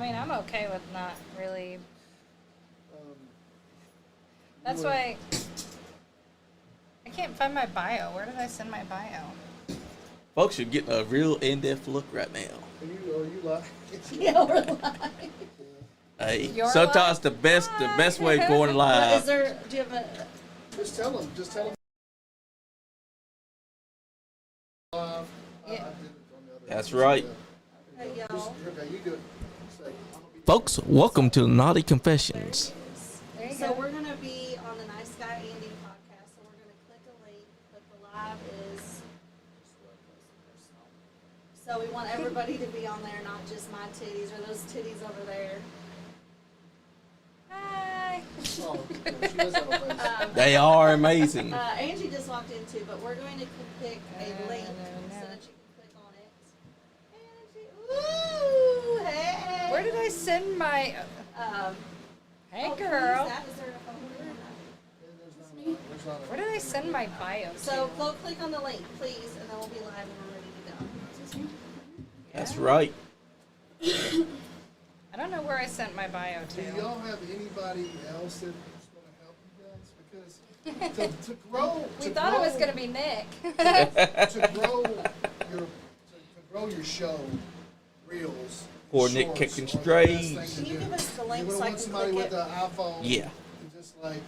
mean, I'm okay with not really. That's why I can't find my bio. Where did I send my bio? Folks, you're getting a real in-depth look right now. Are you live? Yeah, we're live. Hey, You're sometimes live? the best way going Is live. there? Do you have a? Just tell them. Just tell them. Yeah. I did it on the other That's end. right. Hey, y'all. Okay, you do it. Say, I'm gonna be- Folks, welcome to Naughty Confessions. There you So go. we're gonna be on the Nice Guy Andy podcast. So we're gonna click a link, but the live is. So we want everybody to be on there, not just my titties or those titties over there. Hi. Oh, she does have a face. They are amazing. Angie just walked in too, but we're going to pick a link no. so that you can click on it. Angie, ooh, hey. Where did I send my? Hey, Oh, girl. Is there a phone number? There's not a- Where did I send my bio to? So go click on the link, please, and then we'll be live when we're ready to go. That's right. I don't know where I sent my bio Do to. y'all have anybody else that's going to help you guys? Because to grow, We to thought grow, it was going to be Nick. to grow your show, reels. Poor Nick shorts kicking are the best strays. thing to Can you do. give us the link You so I want can somebody click with it? an iPhone? Yeah. To just like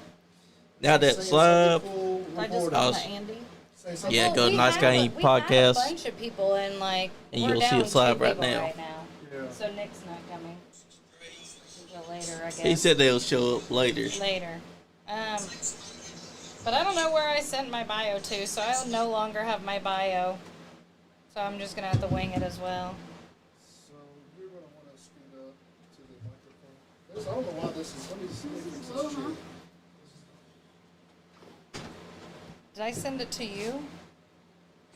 Now that say slab, something cool, I just record go it. I'll- to Andy. Say something Yeah, Well, go to we Nice have Guy a- Andy we have Podcast. a bunch of people, and like And we're you'll see down a slab 2 right people now. right now. Yeah. So Nick's not coming until later, I guess. he said they'll show up later. Later. But I don't know where I sent my bio to, so I no longer have my bio. So I'm just gonna have to wing it as well. So you're going to want to scoot up to the microphone. I don't know why this is. Let me see. Maybe it's this chair. Did I send it to you?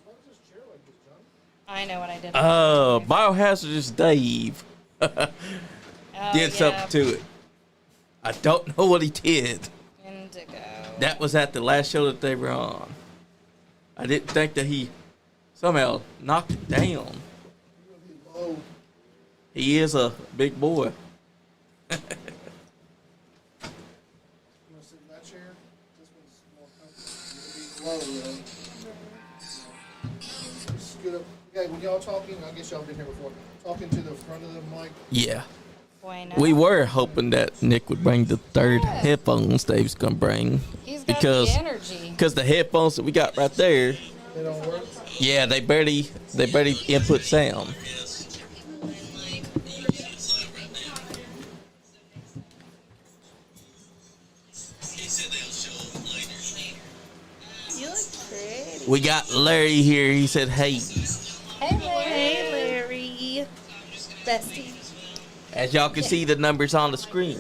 Why is this chair like this, John? I know what I did. Biohazardous Dave Oh, did something to it. I don't know what he did. Indigo. That was at the last show that they were on. I didn't think that he somehow knocked it down. You're going to be low. He is a big boy. You want to sit in that chair? This one's more comfortable. You're going to be low, though. Scoot up. Okay, when y'all talking, I guess y'all been here before. Talking to the front of the mic. Yeah. Bueno. We were hoping that Nick would bring the third headphones that he was going to bring. He's got Because the energy. Because the headphones that we got right there, They don't work. yeah, they barely input sound. You look pretty. We got Larry here. He said, hey. Hey, Larry. Hey, Larry. Bestie. As y'all can see the numbers on the screen.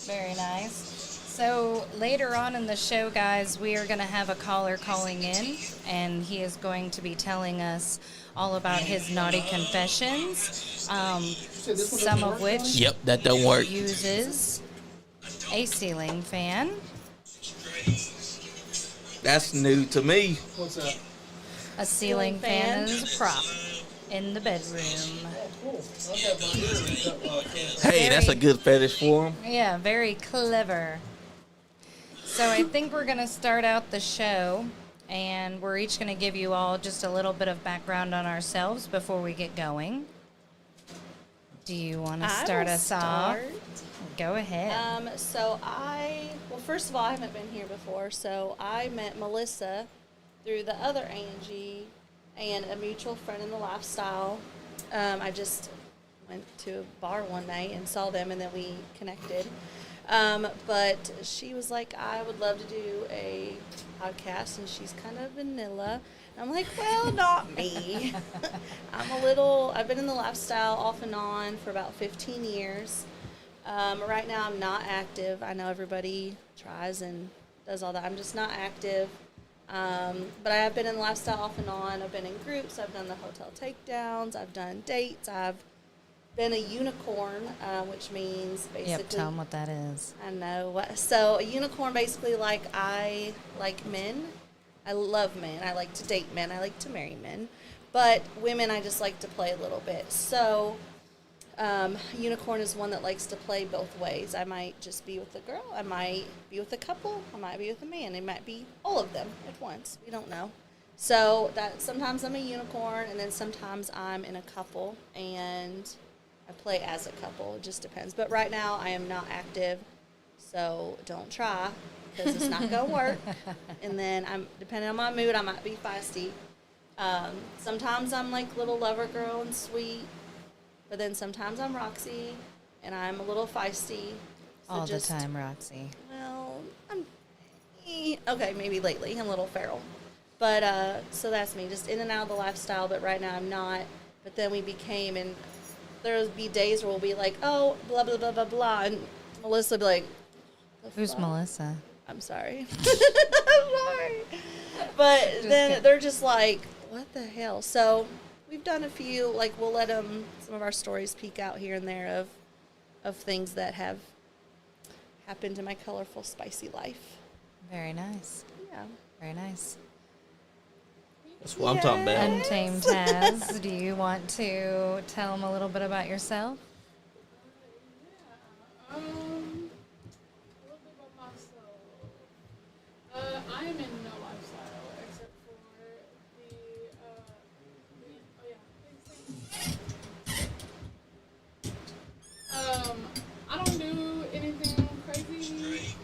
Very nice. So later on in the show, guys, we are going to have a caller calling in, and he is going to be telling us all about his naughty confessions, some of which Yep, that don't work. uses a ceiling fan. That's new to me. What's that? A ceiling fan is a prop in the bedroom. Cool. I got my ears. Hey, that's a good fetish for him. Yeah, very clever. So I think we're going to start out the show, and we're each going to give you all just a little bit of background on ourselves before we get going. Do you want to start us off? Go ahead. Well, first of all, I haven't been here before, so I met Melissa through the other Angie and a mutual friend in the lifestyle. I just went to a bar one night and saw them, and then we connected. But she was like, I would love to do a podcast, and she's kind of vanilla. And I'm like, well, not me. I've been in the lifestyle off and on for about 15 years. Right now I'm not active. I know everybody tries and does all that. I'm just not active. But I have been in the lifestyle off and on. I've been in groups. I've done the hotel takedowns. I've done dates. I've been a unicorn, which means basically. Yep, tell them what that is. I know. So a unicorn, basically, I like men. I love men. I like to date men. I like to marry men. But women, I just like to play a little bit. So unicorn is one that likes to play both ways. I might just be with a girl. I might be with a couple. I might be with a man. It might be all of them at once. We don't know. So that sometimes I'm a unicorn, and then sometimes I'm in a couple, and I play as a couple. It just depends. But right now I am not active, so don't try because it's not going to work. And then depending on my mood, I might be feisty. Sometimes I'm like little lover girl and sweet, but then sometimes I'm Roxy and I'm a little feisty. So All the time, Roxy. Well, okay, maybe lately I'm a little feral. But, so that's me, just in and out of the lifestyle, but right now I'm not. But then we became, and there'll be days where we'll be like, oh, blah, blah, blah, blah, blah, and Melissa will be like, Who's fuck? Melissa? I'm sorry. I'm sorry. But then kidding. they're just like, what the hell? So we've done a few, like we'll let some of our stories peek out here and there of things that have happened in my colorful, spicy life. Very nice. Yeah. Very nice. That's what I'm talking about. Untamed Taz, do you want to tell them a little bit about yourself? A little bit about myself. I am in no lifestyle except for I don't do anything crazy.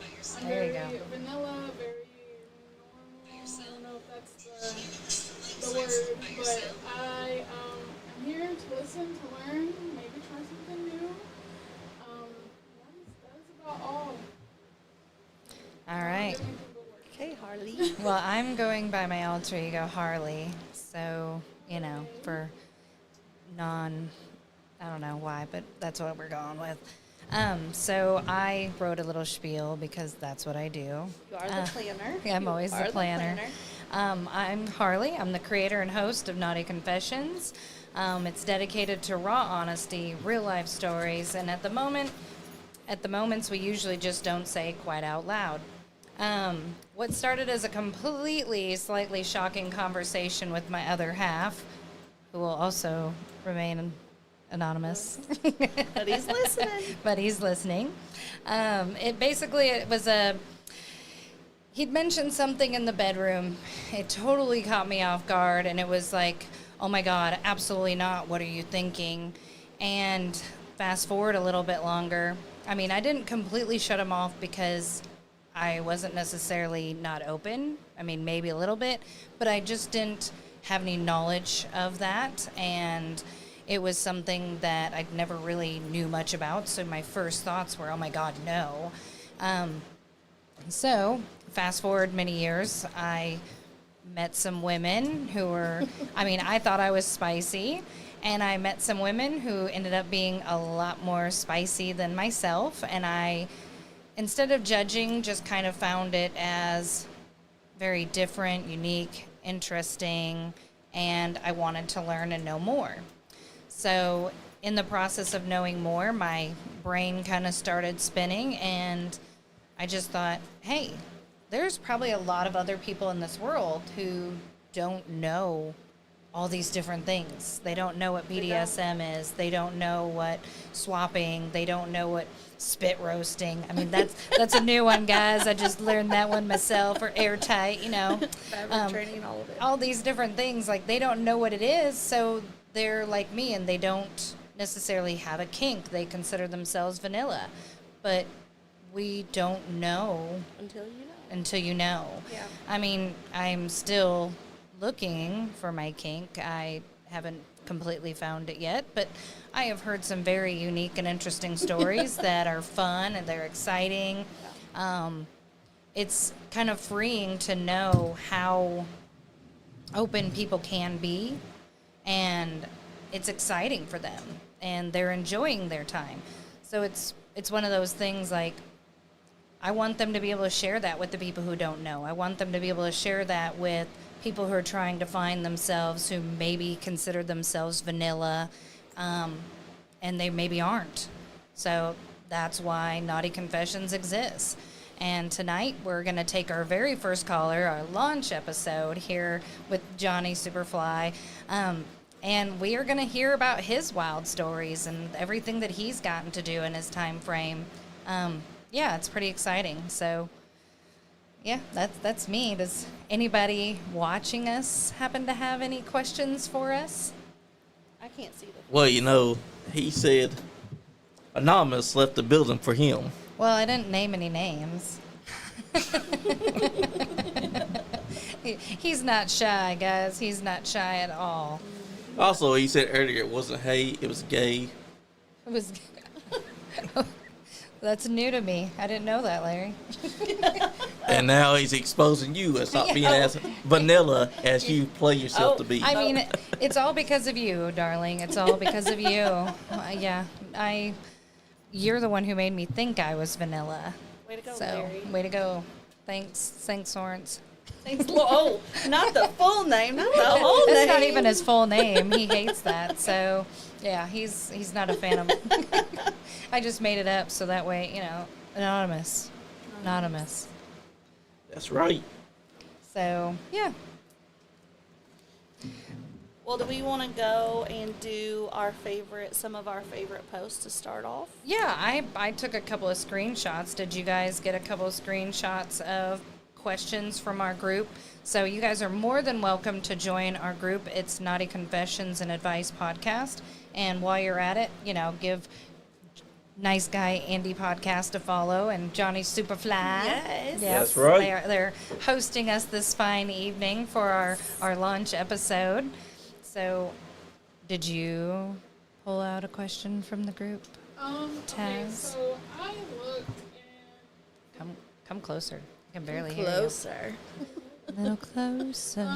I'm There you very go. vanilla, very normal. I don't know if that's the word, but I am here to listen, to learn, maybe try something new. That is about all. All right. Okay, Harley. Well, I'm going by my alter ego, Harley. So, for I don't know why, but that's what we're going with. So I wrote a little spiel because that's what I do. You are the planner. Yeah, I'm always You the are planner. I'm Harley. I'm the creator and host of Naughty Confessions. It's dedicated to raw honesty, real life stories, and at the moments we usually just don't say quite out loud. What started as a slightly shocking conversation with my other half, who will also remain anonymous. But he's listening. But he's listening. It was he'd mentioned something in the bedroom. It totally caught me off guard, and it was like, oh my God, absolutely not. What are you thinking? And fast forward a little bit longer. I mean, I didn't completely shut him off because I wasn't necessarily not open. I mean, maybe a little bit, but I just didn't have any knowledge of that. And it was something that I never really knew much about. So my first thoughts were, oh my God, no. So fast forward many years, I met some women who were, I thought I was spicy. And I met some women who ended up being a lot more spicy than myself. And I, instead of judging, just kind of found it as very different, unique, interesting, and I wanted to learn and know more. So in the process of knowing more, my brain kind of started spinning, and I just thought, hey, there's probably a lot of other people in this world who don't know all these different things. They don't know what BDSM is. They don't know what swapping. They don't know what spit roasting. I mean, that's a new one, guys. I just learned that one myself, or airtight, Fabric training, all of it. all these different things. Like, they don't know what it is, so they're like me, and they don't necessarily have a kink. They consider themselves vanilla. But we don't know Until you know. Yeah. I mean, I'm still looking for my kink. I haven't completely found it yet, but I have heard some very unique and interesting stories that are fun and they're exciting. It's kind of freeing to know how open people can be, and it's exciting for them, and they're enjoying their time. So it's one of those things, like, I want them to be able to share that with the people who don't know. I want them to be able to share that with people who are trying to find themselves, who maybe consider themselves vanilla, and they maybe aren't. So that's why Naughty Confessions exists. And tonight we're going to take our very first caller, our launch episode here with Johnny Superfly. And we are going to hear about his wild stories and everything that he's gotten to do in his time frame. Yeah, it's pretty exciting. So, yeah, that's me. Does anybody watching us happen to have any questions for us? I can't see the. Well, you know, he said Anonymous left the building for him. Well, I didn't name any names. He's not shy, guys. He's not shy at all. Also, he said earlier it wasn't hey, it was gay. It was. That's new to me. I didn't know that, Larry. And now he's exposing you as not being as vanilla as you play yourself to be. I mean, it's all because of you, darling. It's all because of you. Yeah, you're the one who made me think I was vanilla. Way to go, So, Larry. way to go. Thanks, Lawrence. Thanks, oh, not the full name, not the whole name. That's not even his full name. He hates that. So, yeah, he's not a fan of it. I just made it up so that way, you know, anonymous. That's right. So, yeah. Well, do we want to go and do some of our favorite posts to start off? Yeah, I took a couple of screenshots. Did you guys get a couple of screenshots of questions from our group? So you guys are more than welcome to join our group. It's Naughty Confessions and Advice Podcast. And while you're at it, you know, give Nice Guy Andy Podcast a follow and Johnny Superfly. Yes. That's right. They're hosting us this fine evening for our launch episode. So, did you pull out a question from the group? Okay, Taz? so I looked and Come closer. I can barely hear Closer. you. A little closer.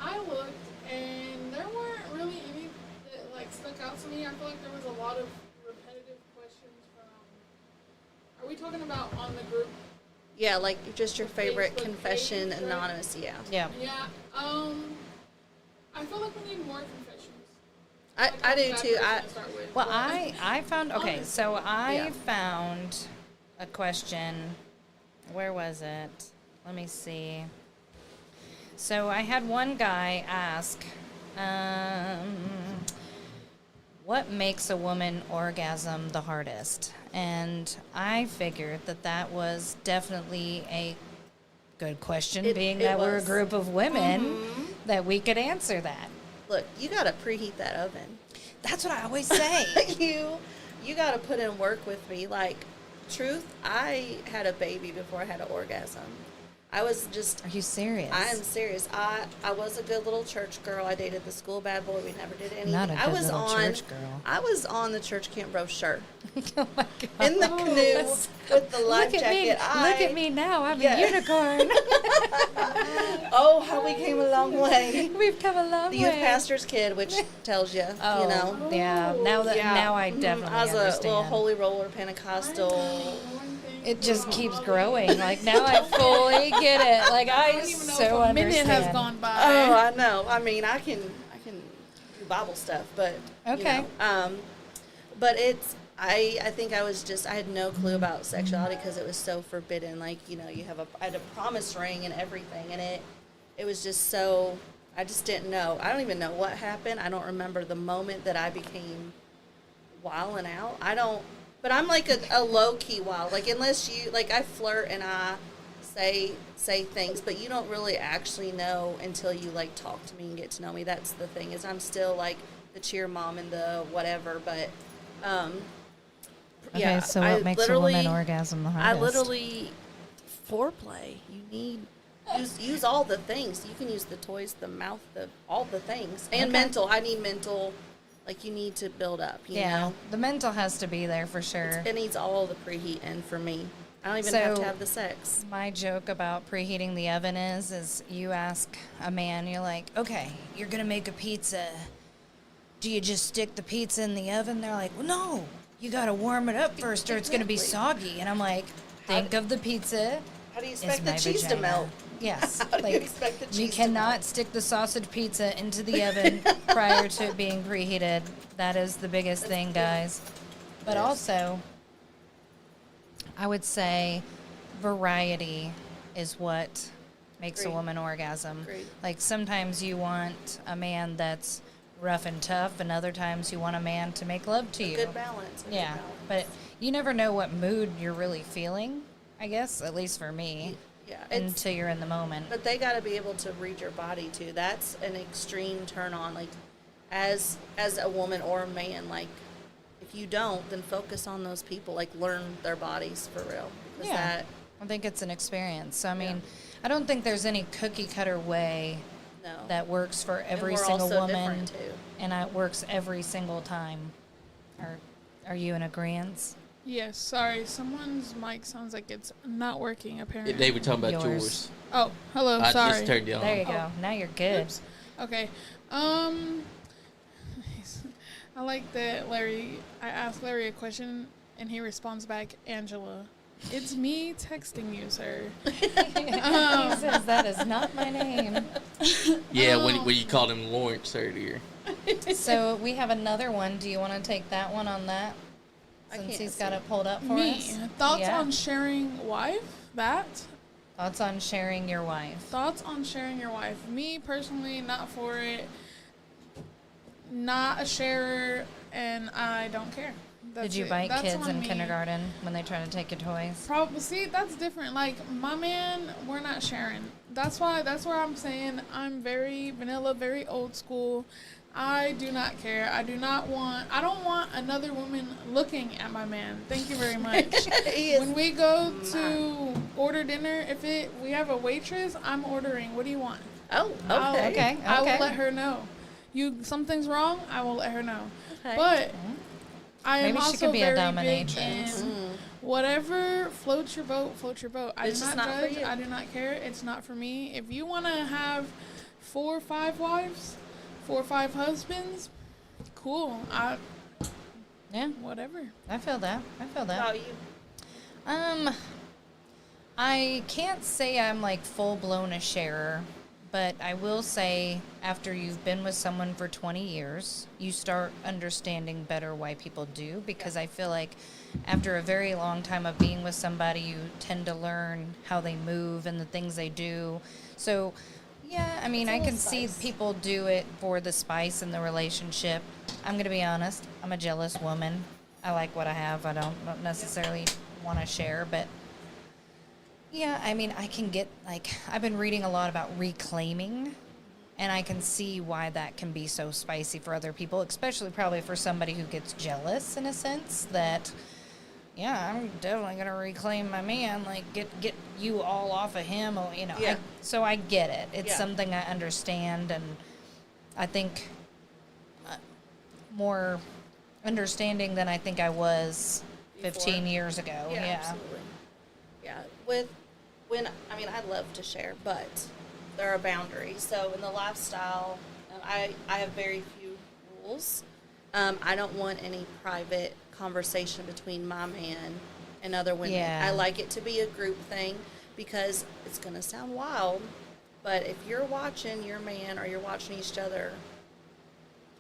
I looked and there weren't really any that like stuck out to me. I feel like there was a lot of repetitive questions from. Are we talking about on the group? Yeah, like just your favorite Facebook confession page, right? anonymous. Yeah. Yeah. Yeah. I feel like we need more confessions. I do That's a too. bad person to start with, Well, but- I found, okay, so I Yeah. found a question. Where was it? Let me see. So I had one guy ask, what makes a woman orgasm the hardest? And I figured that was definitely a good question, being it that we're a was. group of women, that we could answer that. Look, you gotta preheat that oven. That's what I always say. you gotta put in work with me. Like, truth, I had a baby before I had an orgasm. I was just. Are you serious? I am serious. I was a good little church girl. I dated the school bad boy. We never did anything. Not a I good was little on. church girl. I was on the church camp brochure Oh my God. in the canoe with the life Look at me! jacket. Look at me now! I'm Yeah. a unicorn. Oh, how we came a long way. We've come a long The way. youth pastor's kid, which tells you, Oh, you know. yeah. Now that Yeah. now I Mhm. definitely I was understand. a little holy roller Pentecostal. It just keeps growing. Like now I fully get it. Like I don't even know so if a minute understand. has gone by. Oh, I know. I mean, I can do Bible stuff, but Okay. You know, but it's I think I had no clue about sexuality because it was so forbidden. Like, you know, I had a promise ring and everything, and it was just so. I just didn't know. I don't even know what happened. I don't remember the moment that I became wilding out. I don't. But I'm like a low key wild. Like, unless you like, I flirt and I say things, but you don't really actually know until you like talk to me and get to know me. That's the thing, is I'm still like the cheer mom and the whatever. But Okay, yeah, so I what makes a woman literally- orgasm the I hardest? literally foreplay. You need use all the things. You can use the toys, the mouth, all the things, and Okay. mental. I need mental. Like, you need to build up. You Yeah, know, the mental has to be there for sure. it needs all the preheat in for me. I don't even So- have to have the sex. My joke about preheating the oven is you ask a man, you're like, okay, you're gonna make a pizza. Do you just stick the pizza in the oven? They're like, well, no, you gotta warm it up first, or it's gonna be Exactly. soggy. And I'm like, think of the pizza. How do you Is expect the my cheese to vagina. melt? Yes, How do you like expect the you cheese to cannot melt? stick the sausage pizza into the oven prior to it being preheated. That is the biggest thing, guys. But Yes. also, I would say variety is what makes a Agreed. woman orgasm. Agreed. Like sometimes you want a man that's rough and tough, and other times you want a man to make love to you. Good balance. a good Yeah, balance. but you never know what mood you're really feeling, I guess, at least for me, Yeah, it's, until you're in the moment. but they got to be able to read your body too. That's an extreme turn on. Like, as a woman or a man, like, if you don't, then focus on those people. Like, learn their bodies for real. Because Yeah. that, I think it's an experience. So, I mean, Yeah. I don't think there's any cookie cutter way no. that works for every we're single also woman, different, too. and it works every single time. Are you in agreement? Yes, sorry. Someone's mic sounds like it's not working, apparently. They were talking about Yours. yours. Oh, hello, I sorry. just turned you on. There you go. Oh. Now you're good. Oops. Okay. I like that I asked Larry a question, and he responds back, Angela. It's me texting you, sir. He says that is not my name. Yeah, when you called him Lawrence earlier. So we have another one. Do you want to take that one on that? I Since can't he's got see. it pulled up for Me. us. Thoughts Yeah. on sharing wife? That? Thoughts on sharing your wife? Thoughts on sharing your wife? Me, personally, not for it. Not a sharer, and I don't care. That's Did you it. bite That's kids on in me. kindergarten when they try to take your toys? Probably. See, that's different. Like, my man, we're not sharing. That's where I'm saying I'm very vanilla, very old school. I do not care. I don't want another woman looking at my man. Thank you very much. He is When we go to order dinner, we have a waitress, I'm ordering. What do you want? Oh, I'll- okay. Okay. I will let her know. Something's wrong, I will let her know. Okay. But I am Maybe she also could be a very big dominatrix. in whatever floats your boat, floats your boat. I It's do just not not for judge. you. I do not care. It's not for me. If you want to have 4 or 5 wives, 4 or 5 husbands, cool. Yeah, Whatever. I feel that. How about you? I can't say I'm like full blown a sharer, but I will say after you've been with someone for 20 years, you start understanding better why people do, because I feel like after a very long time of being with somebody, you tend to learn how they move and the things they do. So, yeah, I mean, It's a I little can see spice. people do it for the spice in the relationship. I'm going to be honest, I'm a jealous woman. I like what I have. I don't necessarily want to share, but yeah, I mean, I can get, like, I've been reading a lot about reclaiming, and I can see why that can be so spicy for other people, especially probably for somebody who gets jealous in a sense that, yeah, I'm definitely going to reclaim my man, like, get you all off of him, or, you know. Yeah. So I get it. It's Yeah. something I understand, and I think more understanding than I think I was 15 Before. year ago. Yeah. Absolutely. Yeah, I mean, I love to share, but there are boundaries. So in the lifestyle, I have very few rules. I don't want any private conversation between my man and other women. Yeah. I like it to be a group thing because it's going to sound wild, but if you're watching your man or you're watching each other,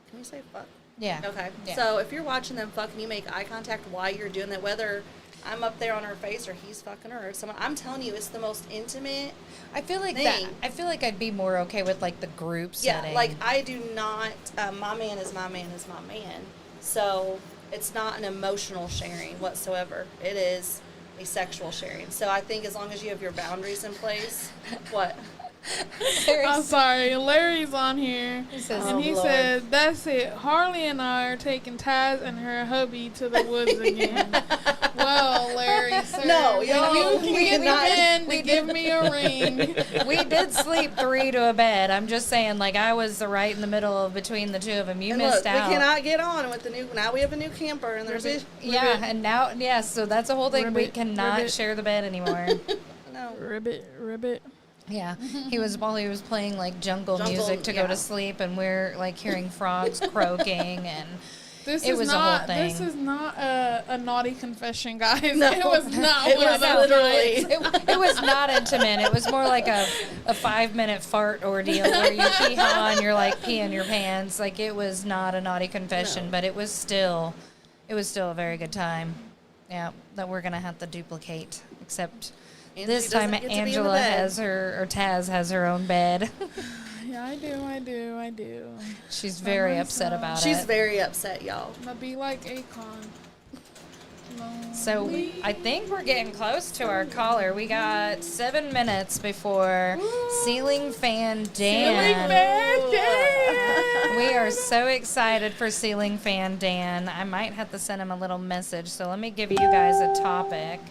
can we say fuck? Yeah. Okay. Yeah. So if you're watching them fuck and you make eye contact while you're doing that, whether I'm up there on her face or he's fucking her or someone, I'm telling you, it's the most intimate. I feel like thing. I feel like I'd be more okay with like the group Yeah, setting. like I do not. My man is my man is my man. So it's not an emotional sharing whatsoever. It is a sexual sharing. So I think as long as you have your boundaries in place, what? I'm sorry, Larry's on here, He says, and "Oh, he Lord." said, "That's it. Harley and I are taking Taz and her hubby to the woods again." Well, Larry, sir, No, y'all, you we can cannot- begin to give me a ring. We did sleep 3 to a bed. I'm just saying, like, I was right in the middle of between the two of them. You And missed look, out. we cannot get on with the new. Now we have a new camper, and there's a Ribbit. Yeah, and now, yes, so that's a whole thing. We Ribbit, cannot ribbit. share the bed anymore. no. Ribbit. Yeah, he was playing like jungle Jungle, music to go yeah. to sleep, and we're like hearing frogs croaking, and This It is was a whole not. thing. This is not a naughty confession, guys. No. It was not It one was of those literally- nights. it was not intimate. It was more like a 5-minute fart ordeal where you pee and you're like peeing your pants. Like, it was not a naughty confession, No. but it was still a very good time. Yeah, that we're gonna have to duplicate. Except Angie This time doesn't get to be in the Angela bed. has her, or Taz has her own bed. Yeah, I do. She's very upset about She's it. very upset, y'all. I'm gonna be like Akon. So I think we're getting close to our caller. We got 7 minutes before Ceiling Fan Dan. We are so excited for Ceiling Fan Dan. I might have to send him a little message. So let me give you guys a topic.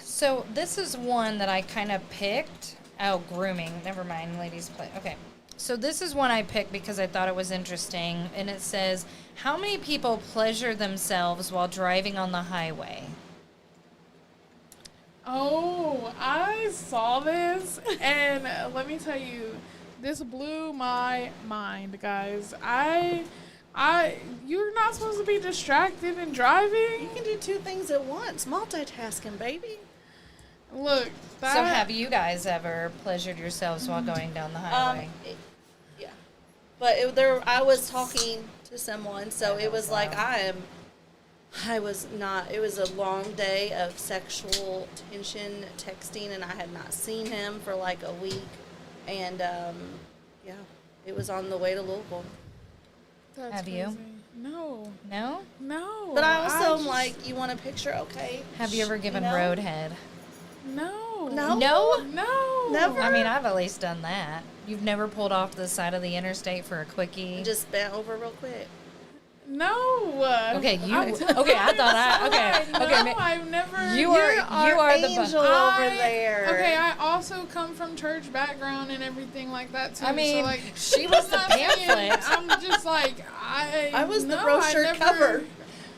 So this is one that I kind of picked. Oh, grooming. Never mind, ladies play. Okay. So this is one I picked because I thought it was interesting. And it says, how many people pleasure themselves while driving on the highway? Oh, I saw this, and let me tell you, this blew my mind, guys. You're not supposed to be distracted and driving. You can do two things at once. Multitasking, baby. Look, that, So have you guys ever pleasured yourselves while going down the highway? Yeah. But I was talking to someone, so it was like I was not, it was a long day of sexual tension texting, and I had not seen him for like a week. And, yeah, it was on the way to Louisville. that's Have you? crazy. No. No? But I also am just- like, you want a picture? Okay. Have you ever given know? roadhead? No. No. No. Never. I mean, I've at least done that. You've never pulled off the side of the interstate for a quickie? And just bent over real quick. No. Okay, you. I'm telling Okay, I you, thought I. Okay, no, okay. I've never. You are the angel bu- over there. Okay, I also come from church background and everything like that too. I mean, so like, she was the I'm not saying- pamphlet. I'm just like I was the no, brochure I never, cover.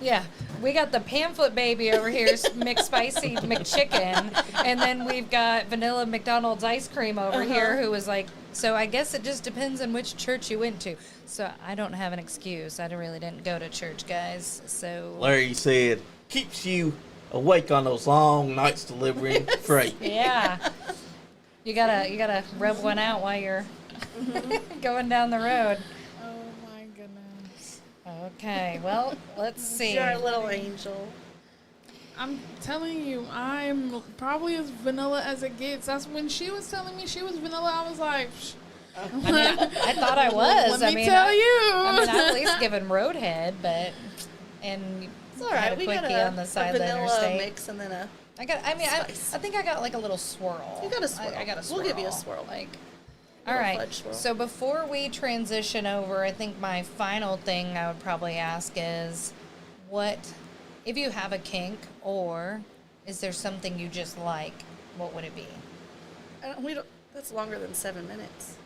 Yeah, we got the pamphlet baby over here, McSpicy McChicken, and then we've got vanilla McDonald's ice cream over here, who was like. So I guess it just depends on which church you went to. So I don't have an excuse. I really didn't go to church, guys. So Larry said, keeps you awake on those long nights delivering freight. yeah, you gotta rub one out while you're going down the road. Oh my goodness! Okay, well, let's see. You're a little angel. I'm telling you, I'm probably as vanilla as it gets. That's when she was telling me she was vanilla. I was like, I mean, I thought I was. Let me I mean, tell you. I mean, I've at least given roadhead, but and It's all had right. a We got quickie a on the side of the vanilla interstate. mix and then a. I Spice. think I got like a little swirl. You got a swirl. I got a swirl. We'll give you a swirl. Like, all Little right. fudge swirl. So before we transition over, I think my final thing I would probably ask is, what, if you have a kink, or is there something you just like? What would it be? We don't. That's longer than 7 minutes.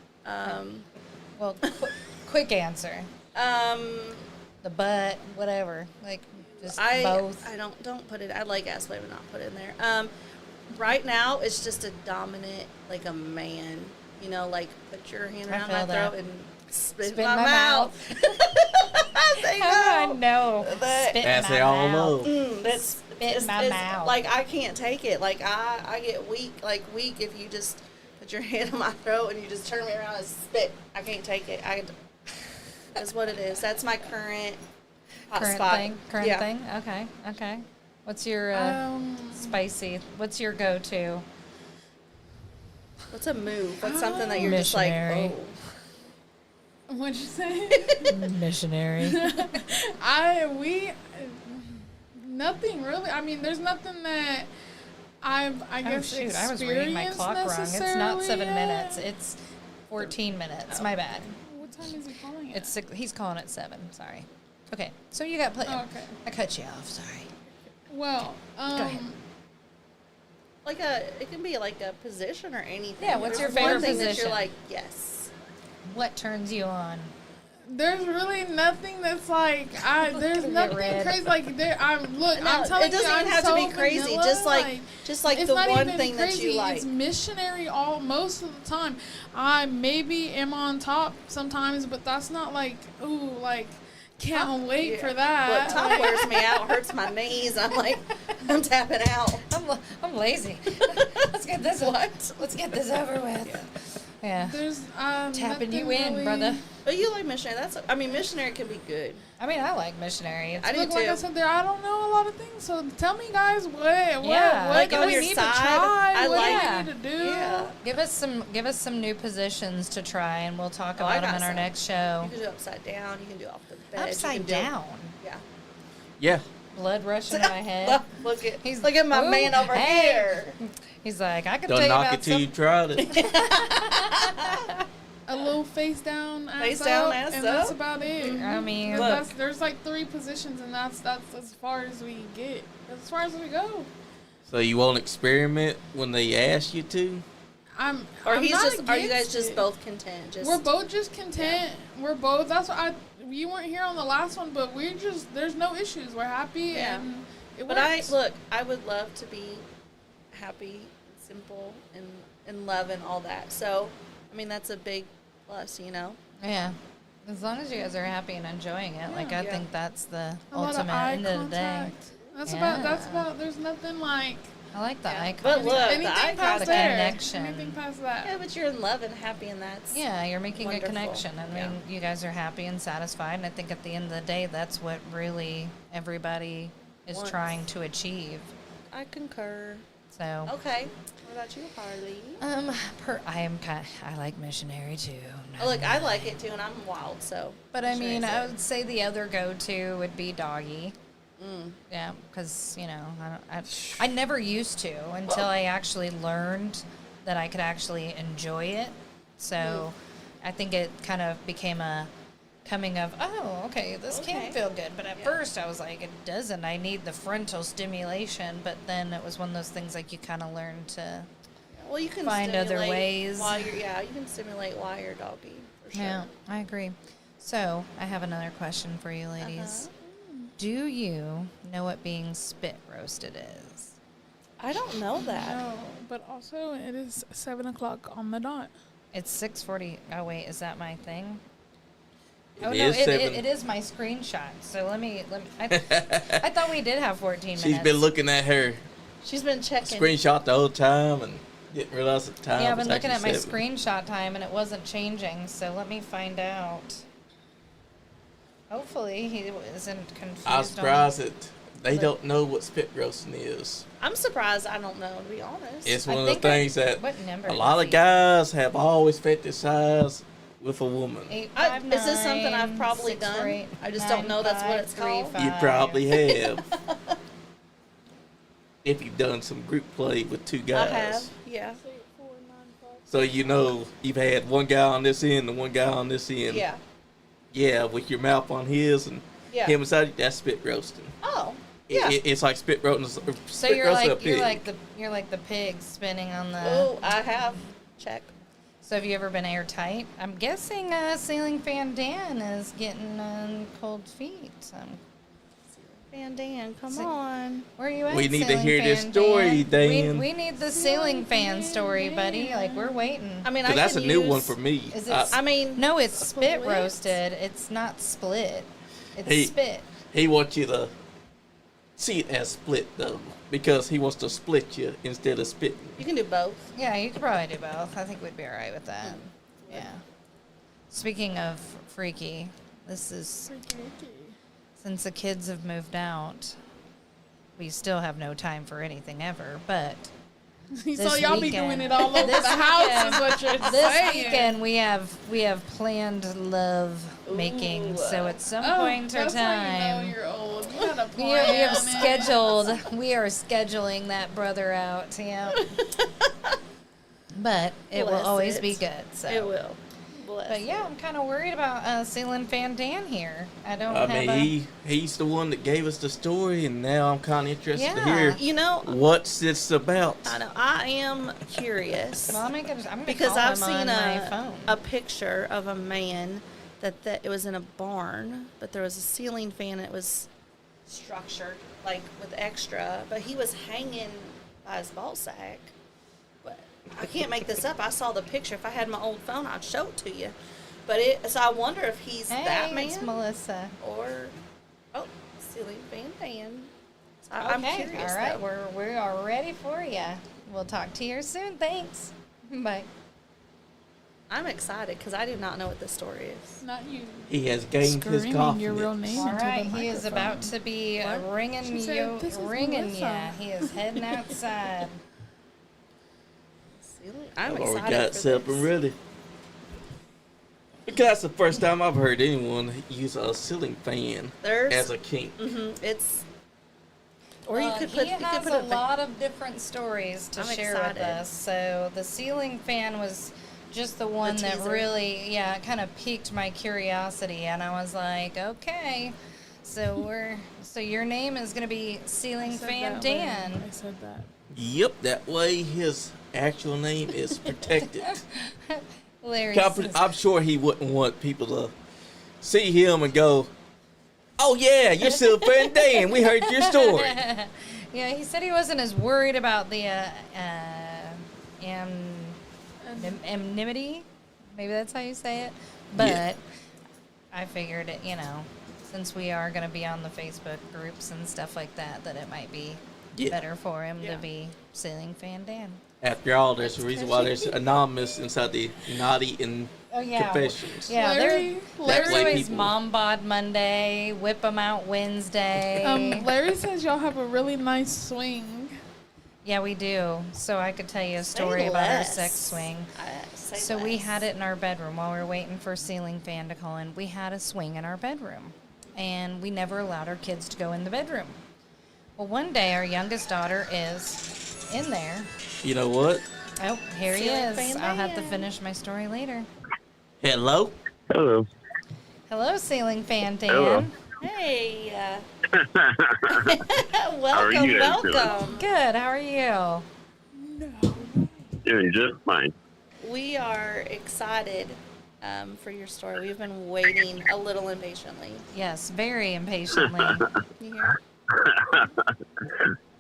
Well, quick answer. The butt, whatever. Like, just both. I don't put it. I like ass play, but not put it in there. Right now, it's just a dominant, like a man. You know, like put your hand I around feel my that. throat and spit, Spit in in my my mouth. They I know. know. But- Spit in As my they all mouth. know. That's Spit in my mouth. Like I can't take it. Like I get weak if you just put your hand on my throat and you just turn me around and spit. I can't take it. That's what it is. That's my current hot Current spot. thing. Yeah. Thing. Okay. What's your Um, spicy? What's your go-to? What's a move? What's something that you're just Missionary. like, oh. what'd you say? Missionary. Nothing really. I mean, there's nothing that I guess Oh shoot! I was reading my clock wrong. It's not 7 yet. minutes. It's 14 minutes. My bad. What time is he calling it? It's he's calling it 7. Sorry. Okay. So you got play. Oh, okay. I cut you off. Sorry. Well, ahead. It can be like a position or anything. Yeah, what's There's your favorite one thing that position? you're like, yes. What turns you on? there's really nothing that's like there's Get nothing red. crazy like there. I'm No, telling it doesn't you, even I'm have so to be crazy. vanilla, Just like it's the not one even thing that you crazy. like. It's missionary all most of the time. I maybe am on top sometimes, but that's not like ooh like can't wait Yeah. for that. But top wears me out, hurts my knees. I'm like, I'm tapping out. I'm lazy. Let's get this. Let's get this over with. Yeah. There's Tapping you nothing in, really- brother. But you like missionary. missionary can be good. I mean, I like missionary. It's I do Look, like I too. said, I don't know a lot of things, so tell me, guys, what Like do on we your need side, to try? I What like- do we need to do? Yeah. Give us some new positions to try, and we'll talk Oh, I about them got in our some. next You show. can do upside down. You can do off the bed. you Upside can do- down. Yeah. Yeah. Blood rushing to my head. Look He's- at my Ooh, man over hey. here. He's like, I can Don't tell you knock about it till you some. tried it. A little face down, ass Face up, down, ass and that's up. about it. I mean, Look. There's like 3 positions, and that's as far as we get. That's as far as we go. So you won't experiment when they ask you to? I'm Or I'm he's not just. Are you guys against just it. both content? Just We're both just content. We're both. That's what you weren't here on the last one, but we're just. There's no issues. We're happy, Yeah. and it But works. I would love to be happy, simple, and love and all that. So, I mean, that's a big plus, you know. yeah. As long as you guys are happy and enjoying it, like I Yeah. think that's the a lot of ultimate eye end of the day. contact. That's Yeah. about. There's nothing like I like the Yeah. eye But contact. look, the anything eye past The there. connection. Anything past that. Yeah, but you're in love and happy, and that's Yeah, you're making Wonderful. a connection. I mean, Yeah. you guys are happy and satisfied, and I think at the end of the day, that's what really everybody is Wants. trying to achieve. I concur. So, Okay, what about you, Harley? I like missionary too. Oh, look, I like it too, and I'm wild, so. But I Sure mean, is I it. would say the other go-to would be doggy. Mm. Yeah, because I never used to until I actually learned that I could actually enjoy it. So, I think it kind of became a coming of, oh, okay, this Okay. can feel good. But at Yeah. first, I was like, it doesn't. I need the frontal stimulation. But then it was one of those things like you kind of learn to. Well, you can Find other stimulate ways. while you're. Yeah, you can stimulate while you're doggy for sure. Yeah, I agree. So, I have another question for you, ladies. Do you know what being spit roasted is? I don't know that. No, but also it is 7:00 on the dot. It's 6:40. Oh wait, is that my thing? It Oh no, is seven. it is my screenshot. So let me. I thought we did have 14 minutes. She's been looking at her She's been checking. screenshot the whole time and didn't realize the time. Yeah, I've was been looking at actually my 7. screenshot time and it wasn't changing. So let me find out. Hopefully he isn't confused. I'm on- surprised that they Look. don't know what spit roasting is. I'm surprised. I don't know, to be honest. It's I one of those think I- things that what number a is lot of he? guys have always fantasized with a woman. 859 Is this something I've probably done? 648 I just don't know that's what it's called. 9535. You probably have. If you've done some group play with 2 guys. I have. Yeah. So you know you've had one guy on this end and one guy on this end. Yeah. Yeah, with your mouth on his and Yeah. him inside you, that's spit roasting. Oh. Yeah. It's like spit roasting. So spit you're roasting a like pig. you're like the pig spinning on the. Oh, I have. Check. So have you ever been airtight? I'm guessing Ceiling Fan Dan is getting cold feet. Van Dan, come So- on. Where are you at? We need to Ceiling hear this Fan story, Dan? Dan. We need the ceiling fan story, buddy. Like we're waiting. I mean, 'Cause I that's a can new use- one for me. Is it I mean, no, it's spit Split? roasted. It's not split. It's Hey. spit. He wants you to see it as split though, because he wants to split you instead of spitting. you can do both. Yeah, you could probably do both. I think we'd be all right with that. Yeah. Speaking of freaky, this is since the kids have moved out, we still have no time for anything ever. But So This y'all be weekend. doing it all over This the house, weekend. is what you're this saying. weekend we have planned love making. Ooh. So at some Oh, point in that's how you time, know you're old. You got a we plan. have scheduled. We are scheduling that brother out. Yeah. But it will Bless always it. be good. So. It will. Bless But yeah, I'm kind of worried about Ceiling Fan Dan here. I don't I have mean, he's the one that gave us the story, and now I'm kind of interested to Yeah. hear You know, what's this about. I know. I am curious. Well, I'm gonna Because call I've him seen on my phone. a picture of a man that it was in a barn, but there was a ceiling fan. And it was structured like with extra, but he was hanging by his ball sack. But I can't make this up. I saw the picture. If I had my old phone, I'd show it to you. But so I wonder if he's Hey, that man it's Melissa. or ceiling fan. So I'm Okay, curious. all right, though. we are ready for you. We'll talk to you soon. Thanks. Bye. I'm excited because I do not know what this story is. Not you. He has gained his Screaming confidence. your real name. All into right, the he is microphone. about to be What? ringing She said, you, "This is ringing Melissa." ya. He is heading outside. I'm I've excited already got for set up this. and ready. Because that's the first time I've heard anyone use a ceiling fan There's, as a kink. it's, or you could put, He you could has put a lot of different stories to I'm share with excited. us. So the ceiling fan was just the one that teaser. really, kind of piqued my curiosity, and I was like, okay, so your name is gonna be Ceiling I said Fan that, Dan. Larry. I said that. Yep, that way his actual name is protected. Larry says, I'm sure he wouldn't want people to see him and go, "Oh yeah, you're Ceiling Fan Dan. We heard your story." yeah, he said he wasn't as worried about the anonymity. Maybe that's how you say it. But Yeah. I figured it, since we are going to be on the Facebook groups and stuff like that, that it might be Yeah. better for him Yeah. to be Ceiling Fan Dan. After all, there's a reason why there's anonymous inside the naughty and Oh, yeah. confessions. Yeah, Larry- there's Larry- always people- Mom Bod Monday, Whip 'em Out Wednesday. Larry says y'all have a really nice swing. Yeah, we do. So I could tell you a Say story about our less. sex swing. Say So we less. had it in our bedroom while we were waiting for Ceiling Fan to call in. We had a swing in our bedroom, and we never allowed our kids to go in the bedroom. Well, one day our youngest daughter is in there. You know what? Oh, here he Ceiling is. Fan I'll have to Dan. finish my story later. Hello? Hello. Hello, Ceiling Fan Dan. Hello. Hey, How are welcome, you guys doing? welcome. Good. How are you? Doing just fine. We are excited for your story. We've been waiting a little impatiently. Yes, very impatiently. You hear?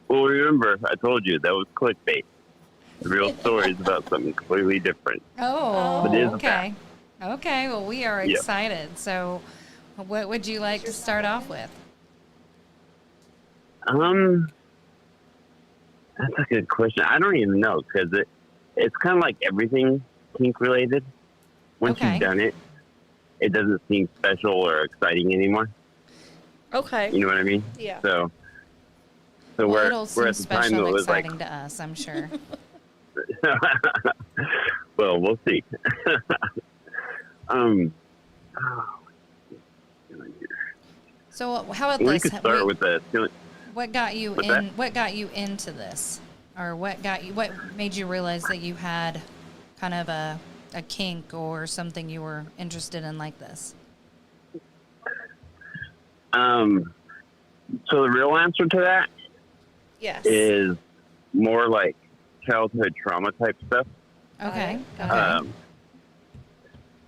Well, remember, I told you that was clickbait. The real story is about something completely different. Oh, But it is okay. Okay, well, we are Yeah. excited. So, what would you like to start off with? That's a good question. I don't even know because it's kind of like everything kink related. Once Okay. you've done it, it doesn't seem special or exciting anymore. Okay. You know what I mean? Yeah. So Well, we're it'll at seem the time special that and it was like, exciting to us, I'm sure. well, we'll see. So, how about we this? could start with the What got you What's in? that? What got you into this, or what got you? What made you realize that you had kind of a kink or something you were interested in like this? So the real answer to that Yes. is more like childhood trauma type stuff. Okay. Okay.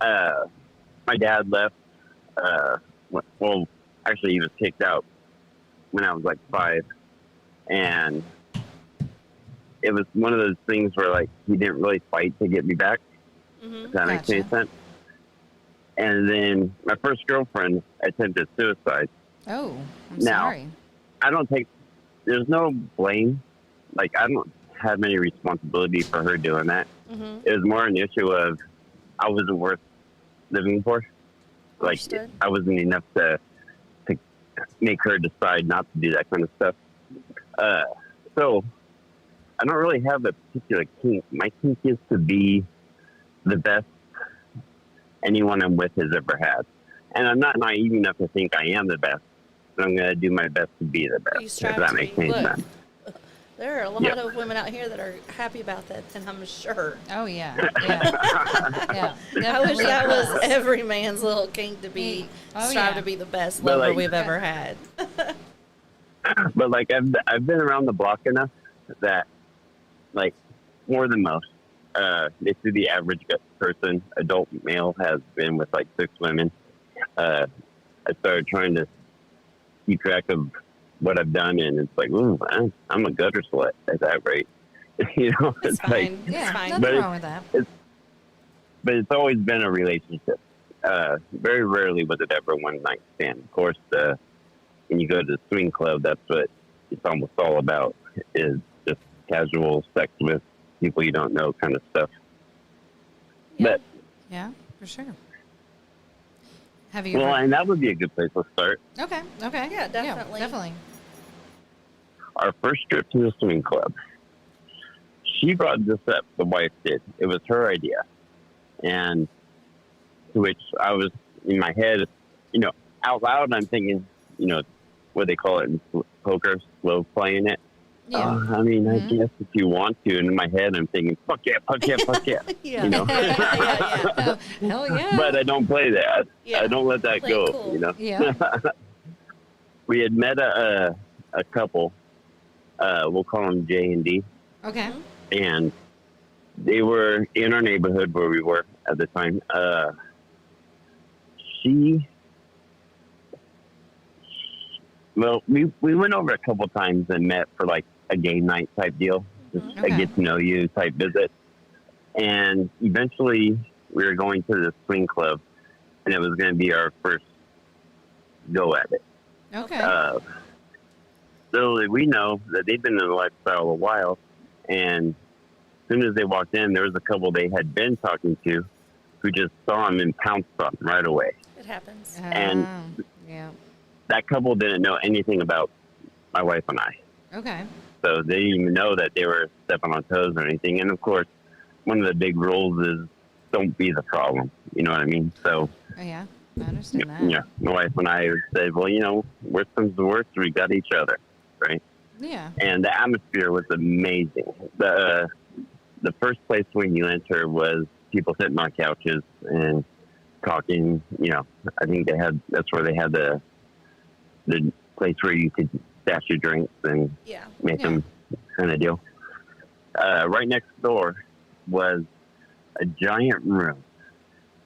Okay. My dad left. Well, actually, he was kicked out when I was like 5, and it was one of those things where like he didn't really fight to get me back. Mm-hmm. If that makes any Gotcha. sense. And then my first girlfriend attempted suicide. Oh, I'm Now- sorry. I don't take. There's no blame. Like I don't have any responsibility for her doing that. Mm-hmm. It was more an issue of I wasn't worth living for. Like Understood. I wasn't enough to make her decide not to do that kind of stuff. So I don't really have a particular kink. My kink is to be the best anyone I'm with has ever had, and I'm not naive enough to think I am the best. But I'm going to do my best to be the best. You If strive that to makes be. any Look, sense. There are a lot Yep. of women out here that are happy about that, and I'm sure. Oh yeah. Yeah. Yeah. I wish definitely that was does. every man's little kink to be Oh, strive yeah. to be the best But, lover like- we've ever had. But like I've been around the block enough that like more than most. Basically the average person, adult male, has been with like 6 women. I started trying to keep track of what I've done, and it's like, ooh, I'm a gutter slut at that rate. You know, It's it's like, fine. It's Yeah, fine. nothing But wrong with that. but it's always been a relationship. Very rarely was it ever one night stand. Of course, when you go to the swing club, that's what it's almost all about, is just casual sex with people you don't know kind of stuff. Yeah. Yeah, for sure. Have you Well, ever... and that would be a good place to start. Okay, okay. Yeah, definitely. definitely. Our first trip to the swing club. She brought this up, the wife did. It was her idea. And to which I was in my head, out loud, I'm thinking, what they call it in poker, slow playing it. Yeah. I guess if you want to. And in my head, I'm thinking, fuck yeah, fuck yeah, fuck yeah. Yeah. Oh, hell yeah. But I don't play that. Yeah. I don't let that Play go, cool. Yeah. We had met a couple, we'll call them J&D, Okay. and they were in our neighborhood where we were at the time. We went over a couple times and met for like a game night type deal, just a Okay. get to know you type visit. And eventually we were going to the swing club, and it was going to be our first go at it. Okay. Little did we know that they'd been in the lifestyle a while, and as soon as they walked in, there was a couple they had been talking to who just saw them and pounced on them right away. It happens. and- yeah. That couple didn't know anything about my wife and I. Okay. So they didn't even know that they were stepping on toes or anything. And of course, one of the big rules is don't be the problem. You know what I mean? So, Oh, yeah. I understand that. yeah, my wife and I said, well, worst comes to worst, we got each other, right? Yeah. And the atmosphere was amazing. The first place when you enter was people sitting on couches and talking. I think that's where they had the place where you could stash your drinks and Yeah. make Yeah. them kind of deal. Right next door was a giant room.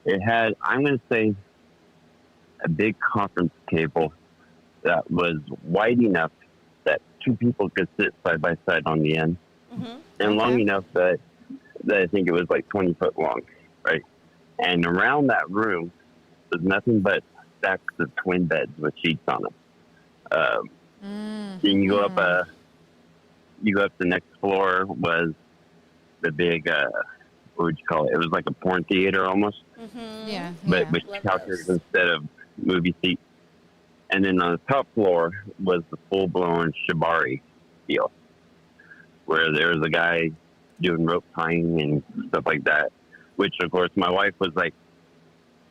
It had, I'm going to say, a big conference table that was wide enough that two people could sit side by side on the end, Mm-hmm. and long Okay. enough that I think it was like 20 foot long, right? And around that room was nothing but stacks of twin beds with sheets on them. Then you go up, the next floor was the big, what would you call it? It was like a porn theater almost, Mm-hmm. Yeah. but Yeah. with Love couches those. instead of movie seats. And then on the top floor was the full blown shibari deal, where there was a guy doing rope tying and stuff like that. Which of course my wife was like,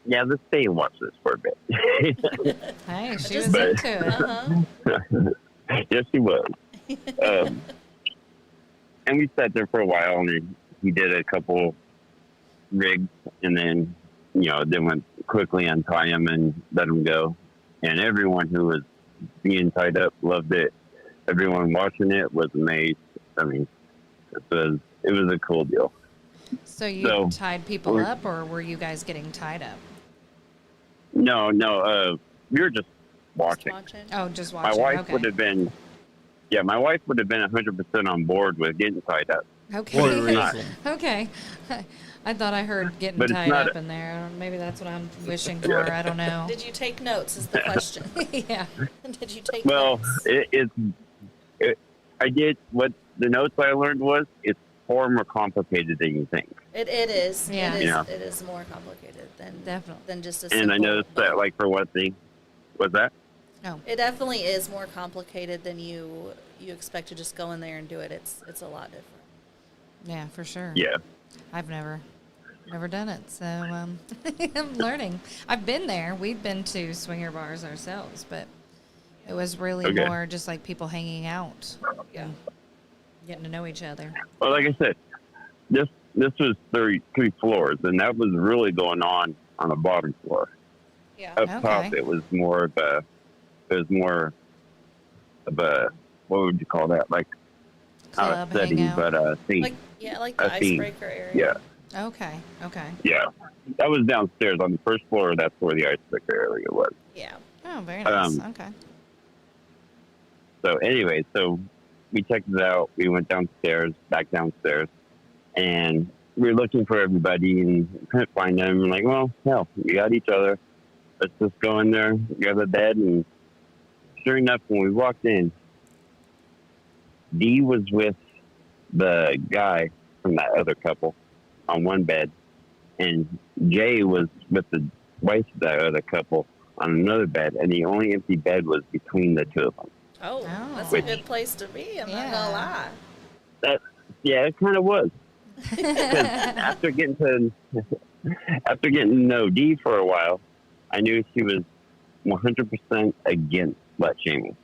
"Yeah, let's stay and watch this for a bit." Hey, she Just was But- into it. Uh-huh. Yes, he was. And we sat there for a while, and he did a couple rigs, and then went quickly untie him and let him go. And everyone who was being tied up loved it. Everyone watching it was amazed. I mean, it was a cool deal. So you So- tied people up, or were you guys getting tied up? No, we were just watching. Watching. Oh, just My watching. wife Okay. would have been, 100% on board with getting tied up. Okay. What a reason. Okay. I thought I heard getting But it's tied not up in there. Maybe that's what I'm wishing for. I don't know. Did you take notes? Is the question. Yeah. Did you take Well, notes? I did. What the notes I learned was it's far more complicated than you think. It is. Yeah. It is. Yeah. It is more complicated Definitely. than just a And simple. I noticed that, like, for one thing, was that? Oh, It definitely is more complicated than you expect to just go in there and do it. It's a lot different. yeah, for sure. Yeah. I've never done it, so I'm learning. I've been there. We've been to swinger bars ourselves, but it was really Okay. more just like people hanging out and getting to know each other. Well, like I said, this was 33 floors, and that was really going on the bottom floor. Yeah. Up Okay. top, it was more of a, what would you call that? Like, not Club a setting, hangout. but a theme. Like the A theme. icebreaker area. Yeah. Okay. Okay. Yeah. That was downstairs on the first floor. That's where the icebreaker area was. Yeah. Oh, very nice. Um, Okay. So anyway, we checked it out. We went back downstairs, and we were looking for everybody and couldn't find them. We're like, well, hell, we got each other. Let's just go in there, grab a bed. And sure enough, when we walked in, Dee was with the guy from that other couple on one bed, and Jay was with the wife of that other couple on another bed, and the only empty bed was between the two of them. Oh, Oh. that's Which- a good place to be. I'm not Yeah. gonna lie. Yeah, it kind of was. Because after getting to know Dee for a while, I knew she was 100% against slut shaming.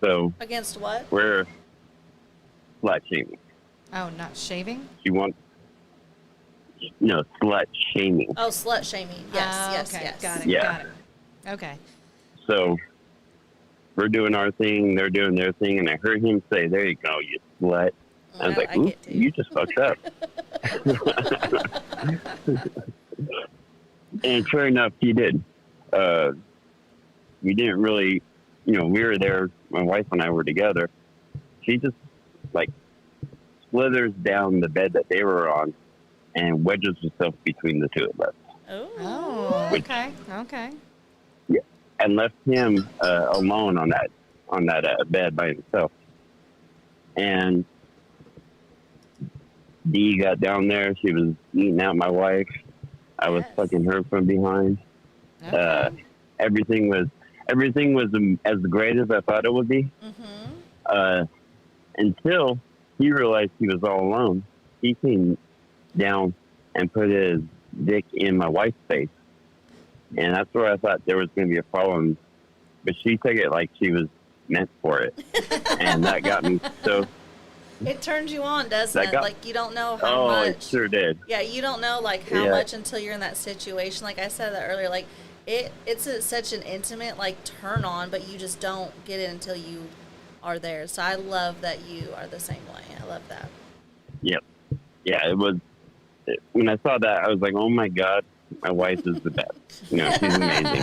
So Against what? we're slut shaming. Oh, not shaving? She wants slut shaming. Oh, slut shaming. Yes, Oh, yes, okay. yes. Got it. Yeah. Got it. Okay. So we're doing our thing, they're doing their thing, and I heard him say, "There you go, you slut." I was like, I "Oops, get to. you just fucked up." And sure enough, he did. We didn't really, we were there, my wife and I were together. She just, slithers down the bed that they were on and wedges herself between the two of us Oh, okay. Okay. and left him alone on that bed by himself. And Dee got down there. She was eating out my wife. I was Yes. fucking her from behind. Okay. Everything was as great as I thought it would be. Mm-hmm. Until he realized he was all alone. He came down and put his dick in my wife's face, and that's where I thought there was going to be a problem. But she took it like she was meant for it, and that got me so. It turns you on, doesn't That it? got- Like you don't know how Oh, much. it sure did. Yeah, you don't know how Yeah. much until you're in that situation. Like I said that earlier, it's such an intimate turn on, but you just don't get it until you are there. So I love that you are the same way. I love that. Yep. Yeah, it was. When I saw that, I was like, "Oh my god, my wife is the best. She's amazing."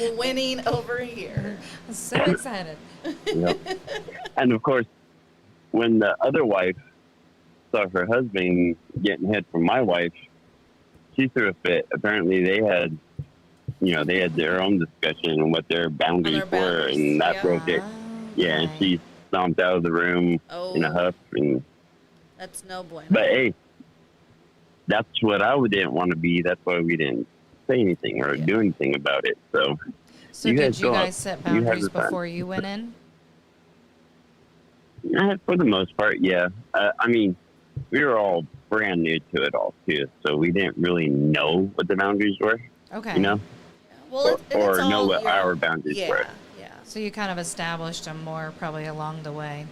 We're winning over here. I'm so excited. Yep. And of course, when the other wife saw her husband getting head from my wife, she threw a fit. Apparently, they had their own discussion on what their boundaries were, and that yeah. broke it. Yeah, and Okay. she stomped out of the room Oh, in a huff. And that's no bueno. but hey, that's what I didn't want to be. That's why we didn't say anything or do anything about it. So So you did guys you go guys up. set You have boundaries your time. before you went in? For the most part, yeah. We were all brand new to it all too, so we didn't really know what the boundaries were, Okay. Well, or it's know all what your- our boundaries yeah, were. yeah. So you kind of established them more probably along the way.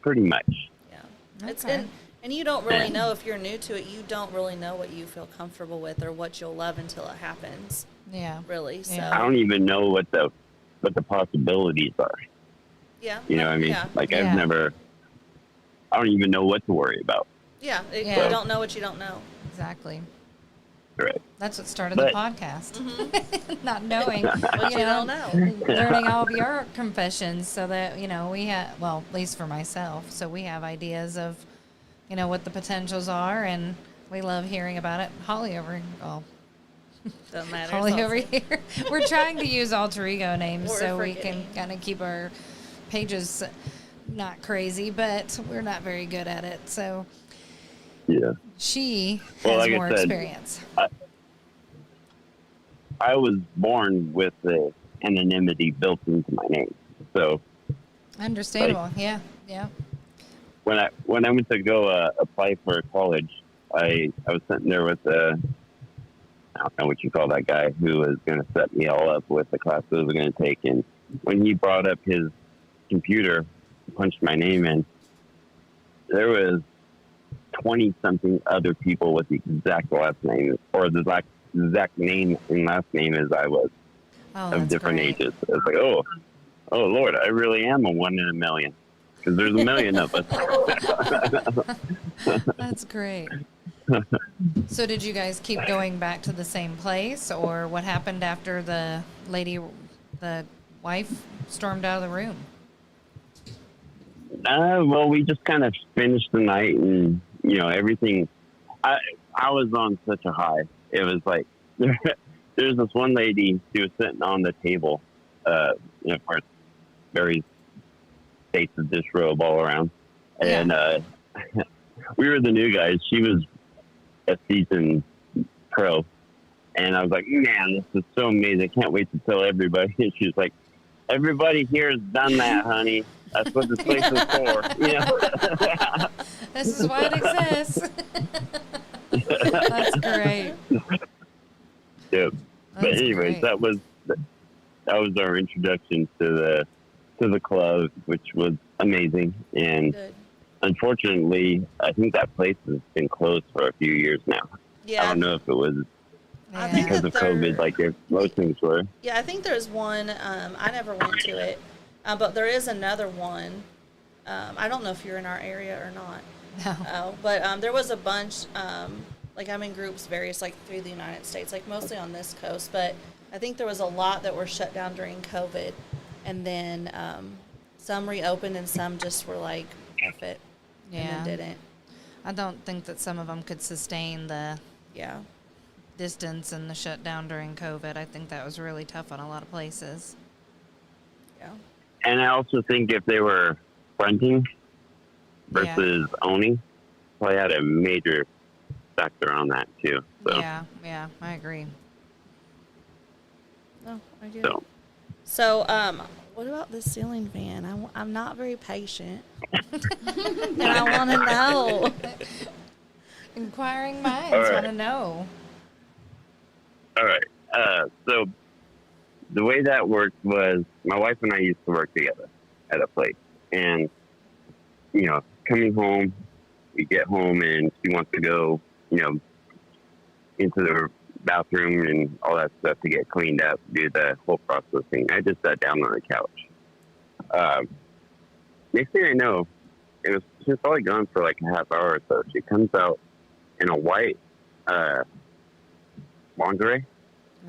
Pretty much. Yeah. It's Okay. and you don't really know if you're new to it. You don't really know what you feel comfortable with or what you'll love until it happens. Yeah. Really. So Yeah. I don't even know what the possibilities are. yeah. You know what I mean? Yeah. Yeah. I don't even know what to worry about. Yeah. Yeah. You don't know what you don't know. Exactly. Right. That's what started But- the podcast. Not knowing, What you don't know. learning all of your confessions so that, we have, well, at least for myself, so we have ideas of, what the potentials are, and we love hearing about it. Holly Doesn't matter. Holly It's all over the same. here. We're trying to use alter ego names We're so we can forgetting. kind of keep our pages not crazy, but we're not very good at it. So Yeah. she Well, has like I more said, experience. I was born with the anonymity built into my name. So Understandable. Yeah. Yeah. when I went to go apply for college, I was sitting there with I don't know what you call that guy who was going to set me all up with the classes I was going to take. And when he brought up his computer, punched my name in, there was 20-something other people with the exact last name, or the exact name and last name as I was, Oh, of that's different great. ages. It was like, oh Lord, I really am a 1 in a million, because there's a million of us. That's great. So did you guys keep going back to the same place, or what happened after the wife stormed out of the room? Well, we just kind of finished the night, and everything. I was on such a high. It was like there's this one lady. She was sitting on the table, of course, very states of disrobe all around, and we were the new guys. She was a seasoned pro. And I was like, man, this is so amazing. I can't wait to tell everybody. And she's like, everybody here has done that, honey. That's what this place is for. You know? This is why it exists. That's great. Yeah. But That's anyways, great. that was our introduction to the club, which was amazing. And Good. unfortunately, I think that place has been closed for a few years now. Yeah. I don't know if it was I think because that of COVID, like most things were. Yeah, I think there's one. I never went to it, but there is another one. I don't know if you're in our area or not. No. But there was a bunch. Like I'm in groups, various like through the United States, like mostly on this coast. But I think there was a lot that were shut down during COVID, and then some reopened and some just were like, F it, Yeah. and then didn't. I don't think that some of them could sustain the Yeah. distance and the shutdown during COVID. I think that was really tough on a lot of places. Yeah. And I also think if they were renting versus owning, probably had a major factor on that too. So, Yeah, I agree. No, I get it. so So, what about this ceiling fan? I'm not very patient, and I want to know. Inquiring minds All right. want to know. all right. So the way that worked was my wife and I used to work together at a place, and you know, coming home, we get home and she wants to go, you know, into the bathroom and all that stuff to get cleaned up, do the whole processing. I just sat down on the couch. Next thing I know, she was probably gone for like a half hour or so. She comes out in a white lingerie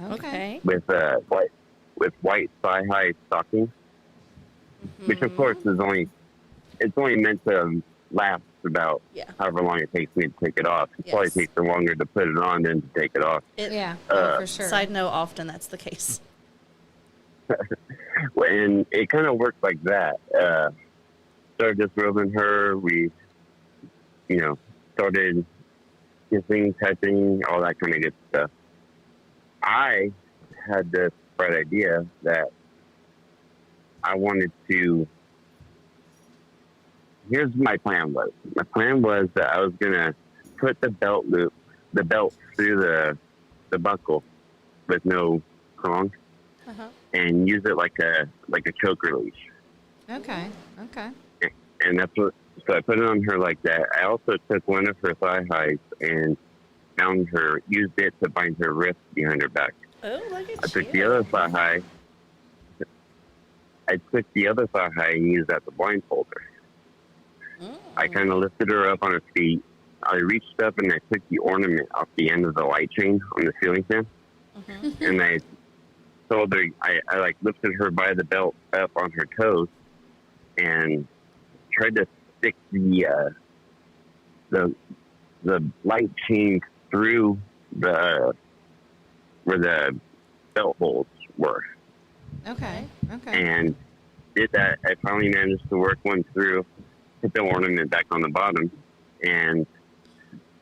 Okay. with white thigh-high stockings, which of course is only meant to last about Yeah. however long it takes me to take it off. It probably Yes. takes her longer to put it on than to take it off. Yeah, Uh, for sure. Side note: often that's the case. And it kind of worked like that. Started disrobing her. We, you know, started kissing, touching, all that kind of good stuff. I had this bright idea that I wanted to. Here's my plan was. My plan was that I was gonna put the belt through the buckle with no prong, Uh-huh. and use it like a choker leash. Okay. And that's what. So I put it on her like that. I also took one of her thigh highs and used it to bind her wrist behind her back. Oh, look at I took the other thigh high. And used that to blindfold her. I kind of lifted her up on her feet. I reached up and I took the ornament off the end of the light chain on the ceiling fan. And I told her, I like lifted her by the belt up on her toes and tried to stick the light chain through where the belt holes were. Okay. And did that. I finally managed to work one through, put the ornament back on the bottom, and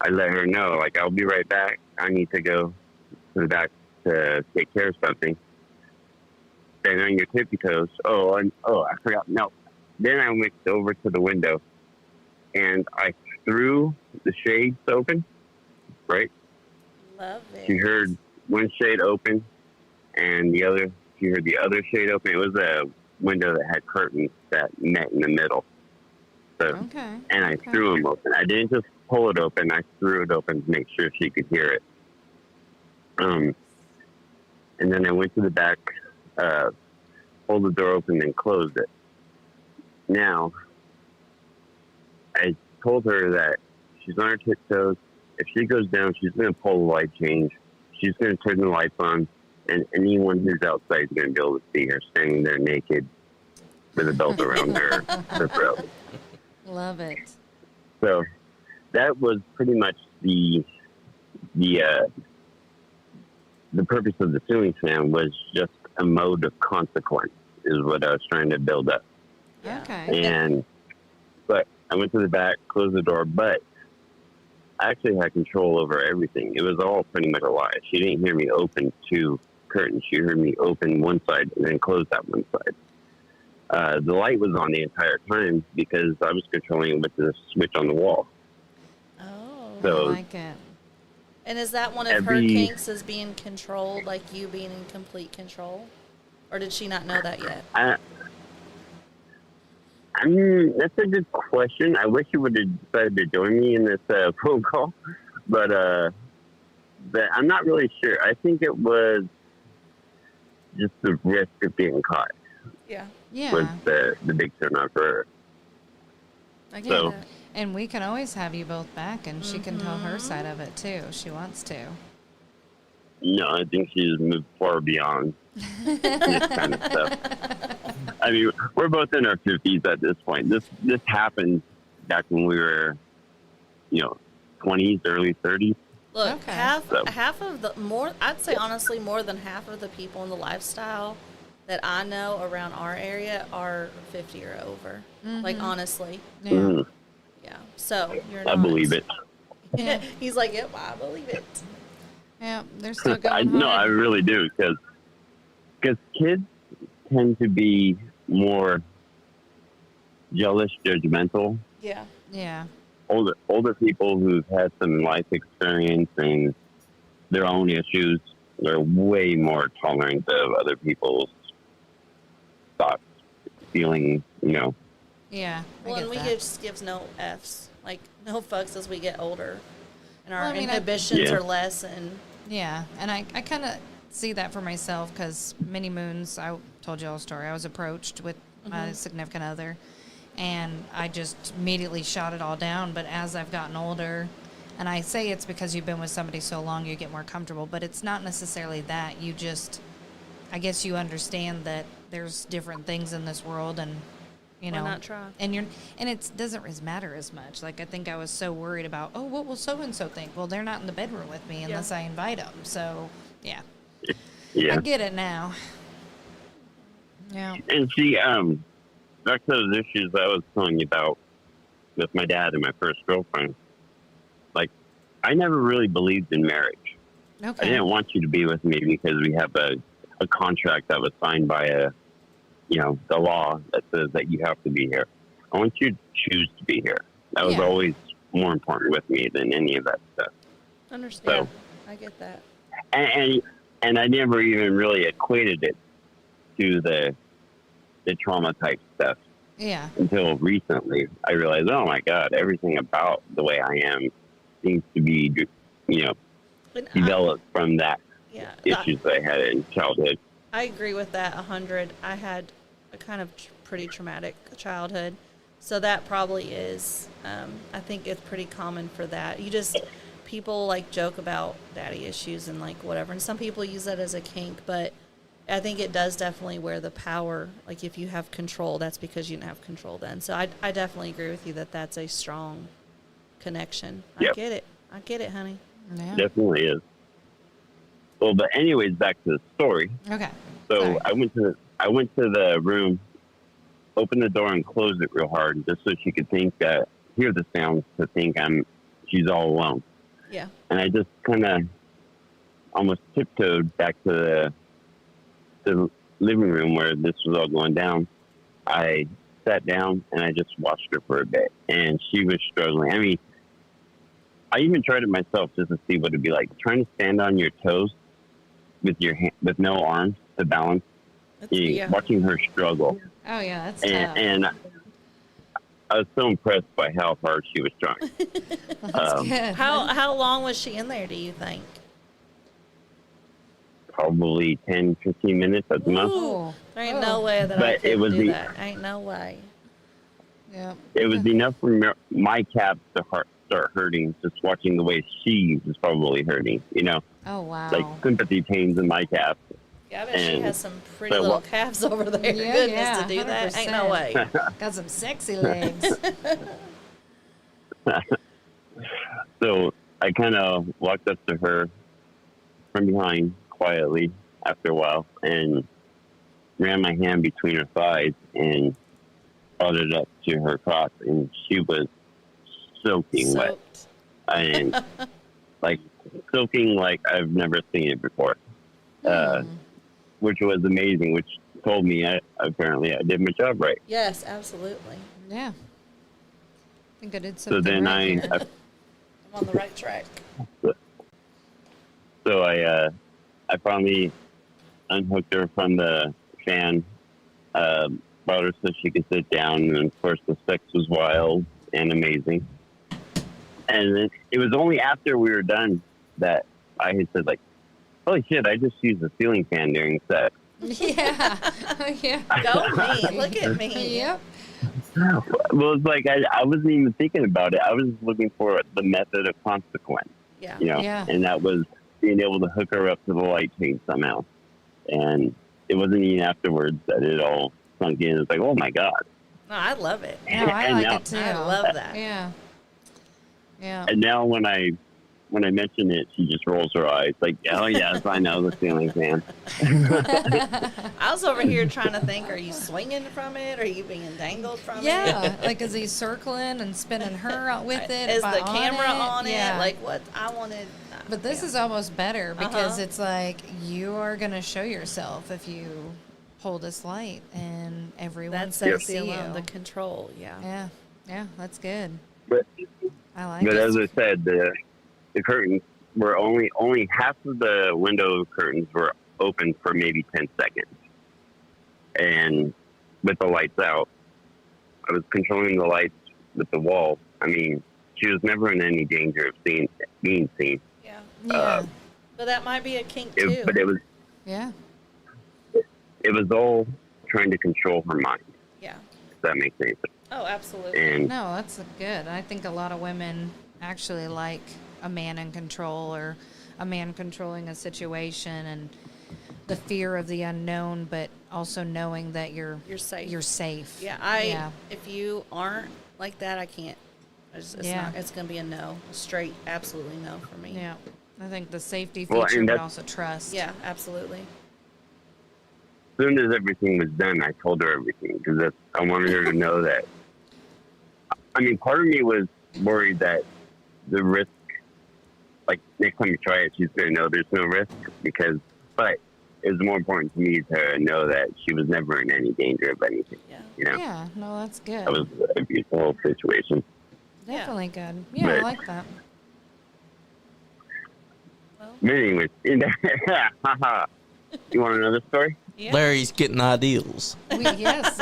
I let her know, like, I'll be right back. I need to go to the back to take care of something. Stand on your tippy toes. I forgot. No. Then I went over to the window, and I threw the shades open, right? Love it. She heard one shade open, and she heard the other shade open. It was a window that had curtains that met in the middle. So, Okay. and I threw them open. I didn't just pull it open. I threw it open to make sure she could hear it. And then I went to the back, pulled the door open and closed it. Now, I told her that she's on her tiptoes. If she goes down, she's going to pull the light change. She's going to turn the lights on, and anyone who's outside is going to be able to see her standing there naked with a belt around her throat. Love it. So that was pretty much the purpose of the ceiling fan, was just a mode of consequence, is what I was trying to build up. Okay. But I went to the back, closed the door, but I actually had control over everything. It was all pretty much a lie. She didn't hear me open two curtains. She heard me open one side and then close that one side. The light was on the entire time because I was controlling it with the switch on the wall. Oh. So I like it. And is that one of her kinks, is being controlled, like you being in complete control? Or did she not know that yet? I mean, that's a good question. I wish you would have decided to join me in this phone call, but I'm not really sure. I think it was just the risk of being caught Yeah. was Yeah. the big turn on for her. I get So- that. And we can always have you both back, and she can tell her side of it too. If she wants to. No, I think she's moved far beyond this kind of stuff. I mean, we're both in our 50s at this point. This happened back when we were, 20s, early 30s. Look, Okay. half So- of the I'd say honestly more than half of the people in the lifestyle that I know around our area are 50 or over. Like honestly. Yeah. Mm, Yeah. So you're I not. believe it. Yeah. He's like, yep, I believe it. Yeah. They're still going I hard. really do, because kids tend to be more jealous, judgmental. Yeah. Yeah. Older people who've had some life experience and their own issues, they're way more tolerant of other people's thoughts, feelings, Yeah. Well, I and get we that. just gives no F's, like no fucks as we get older, and our Well, I mean, inhibitions Yeah. are less. And Yeah, and I kind of see that for myself because many moons, I told you all a story. I was approached with my significant other, and I just immediately shot it all down. But as I've gotten older, and I say it's because you've been with somebody so long, you get more comfortable, but it's not necessarily that. You just, I guess you understand that there's different things in this world, and you Why know, not try? and it doesn't matter as much. Like I think I was so worried about, oh, what will so and so think? Well, they're not in the bedroom with me unless I invite them. So yeah, I yeah. get it now. Yeah. And see, back to those issues I was telling you about with my dad and my first girlfriend. Like, I never really believed in marriage. Okay. I didn't want you to be with me because we have a contract that was signed by the law that says that you have to be here. I want you to choose to be here. That was Yeah. always more important with me than any of that stuff. understand. I get that. And I never even really equated it to the trauma type stuff Yeah. until recently. I realized, oh my God, everything about the way I am seems to be, And developed from that yeah, issues that I had in childhood. I agree with that 100. I had a kind of pretty traumatic childhood, so that probably is. I think it's pretty common for that. People like joke about daddy issues and like whatever, and some people use that as a kink, but I think it does definitely wear the power. Like if you have control, that's because you didn't have control then. So I definitely agree with you that that's a strong connection. Yep. I get it, honey. Yeah. Definitely is. Well, but anyways, back to the story. Okay. So Sorry. I went to the room, opened the door and closed it real hard just so she could hear the sounds to think she's all alone. Yeah. And I just kind of almost tiptoed back to the living room where this was all going down. I sat down and I just watched her for a bit, and she was struggling. I mean, I even tried it myself just to see what it'd be like trying to stand on your toes with with no arms to balance. Yeah. Watching her struggle, Oh yeah, that's tough. and I was so impressed by how hard she was trying. That's good. How long was she in there, do you think? Probably 10, 15 minutes at the most. Oh. There ain't no way that I But it could was do the- that. Ain't no way. Yeah. It was enough for my calves to start hurting just watching the way she was probably hurting, Oh wow. like sympathy pains in my calves. Yeah, I bet she And has some pretty so little what- calves over there. Yeah, Goodness, yeah, to do that. Ain't no 100%. way. Got some sexy legs. So I kind of walked up to her from behind quietly after a while and ran my hand between her thighs and brought it up to her crotch, and she was soaking wet. Soaked. and like soaking like I've never seen it before, which was amazing. Which told me apparently I did my job right. Yes, absolutely. Yeah. I think I did So something then right here. I'm on the right track. So I finally unhooked her from the fan, brought her so she could sit down, and of course the sex was wild and amazing. And it was only after we were done that I had said, like, holy shit, I just used a ceiling fan during sex. Yeah. Yeah. Go me. Look at me. Yep. Well, it's like I wasn't even thinking about it. I was just looking for the method of consequence, Yeah. you know, Yeah. and that was being able to hook her up to the light chain somehow. And it wasn't even afterwards that it all sunk in. It's like, oh my God. No, I love it. No, I And like now- it too. I love that. Yeah. Yeah. And now when I mention it, she just rolls her eyes like, oh yes, I know the ceiling fan. I was over here trying to think, are you swinging from it? Are you being dangled from it? Yeah. Like, is he circling and spinning her out with it? Is Am the I camera on it? Yeah. Like what I wanted. But this yeah. is almost better because Uh-huh. it's like you are going to show yourself if you hold this light and everyone That's can sexy see you. alone. The control. Yeah. Yeah. Yeah. That's good. But I like but it. as I said, the curtains were only half of the window curtains were open for maybe 10 seconds. And with the lights out, I was controlling the lights with the wall. I mean, she was never in any danger of being seen. Yeah. Yeah. But that might be a kink too. But it was Yeah. all trying to control her mind, Yeah. if that makes any sense. Oh, absolutely. And No, that's good. I think a lot of women actually like a man in control or a man controlling a situation and the fear of the unknown, but also knowing that you're safe. You're safe. Yeah. If you aren't like that, I can't. It's Yeah. not. It's gonna be a no. A straight, absolutely no for me. Yeah. I think the safety Well, feature, and but that's- also trust. Yeah, absolutely. as soon as everything was done, I told her everything because I wanted her to know that. I mean, part of me was worried that the risk, like next time you try it, she's going to know there's no risk but it was more important to me to know that she was never in any danger of anything. Yeah. You know, Yeah. No, that's good. that was a beautiful whole situation. Definitely good. Yeah, I But- like that. Well, But anyways, haha. You want another story? yeah. Larry's getting ideals. Yes,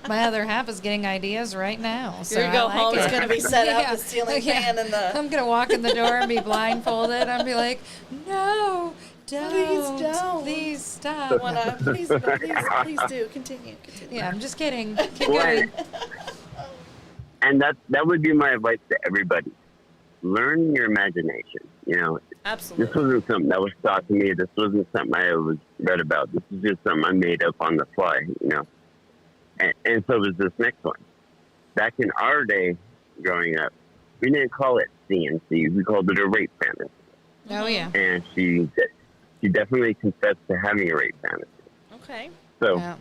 my other half is getting ideas right now. So Here you go I like home. it. It's gonna be set up. Yeah. The ceiling Yeah. fan and the. I'm gonna walk in the door and be blindfolded. I'll be like, no, don't, Please don't. please stop. Please do continue. Yeah, I'm just kidding. Keep Well, going. And that would be my advice to everybody. Learn your imagination. You know, this Absolutely. wasn't something that was taught to me. This wasn't something I was read about. This is just something I made up on the fly, you know. And so was this next one. Back in our day, growing up, we didn't call it CNC. We called it a rape fantasy. Oh yeah. And she definitely confessed to having a rape fantasy. Okay. So Yeah.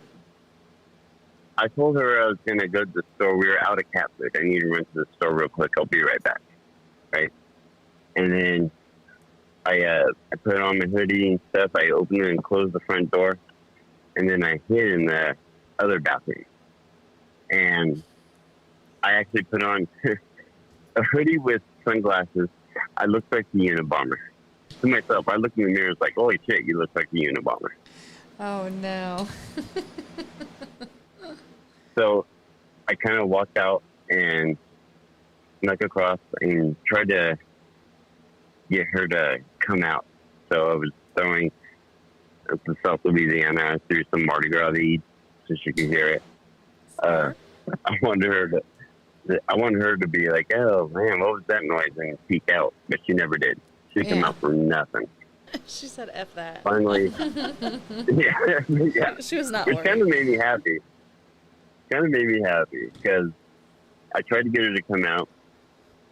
I told her I was going to go to the store. We were out of cat food. I need to run to the store real quick. I'll be right back. Right? And then I put on my hoodie and stuff. I opened and closed the front door. And then I hid in the other bathroom. And I actually put on a hoodie with sunglasses. I looked like the Unabomber. To myself, I looked in the mirror and was like, holy shit, you look like the Unabomber. Oh no. So I kind of walked out and snuck across and tried to get her to come out. So I was throwing to South Louisiana. I threw some Mardi Gras weed so she could hear it. I wanted her to be like, oh man, what was that noise? And peek out, but she never did. She came Yeah. out for nothing. She said F that. Finally, yeah. She was not Which worried. kind of made me happy. Because I tried to get her to come out.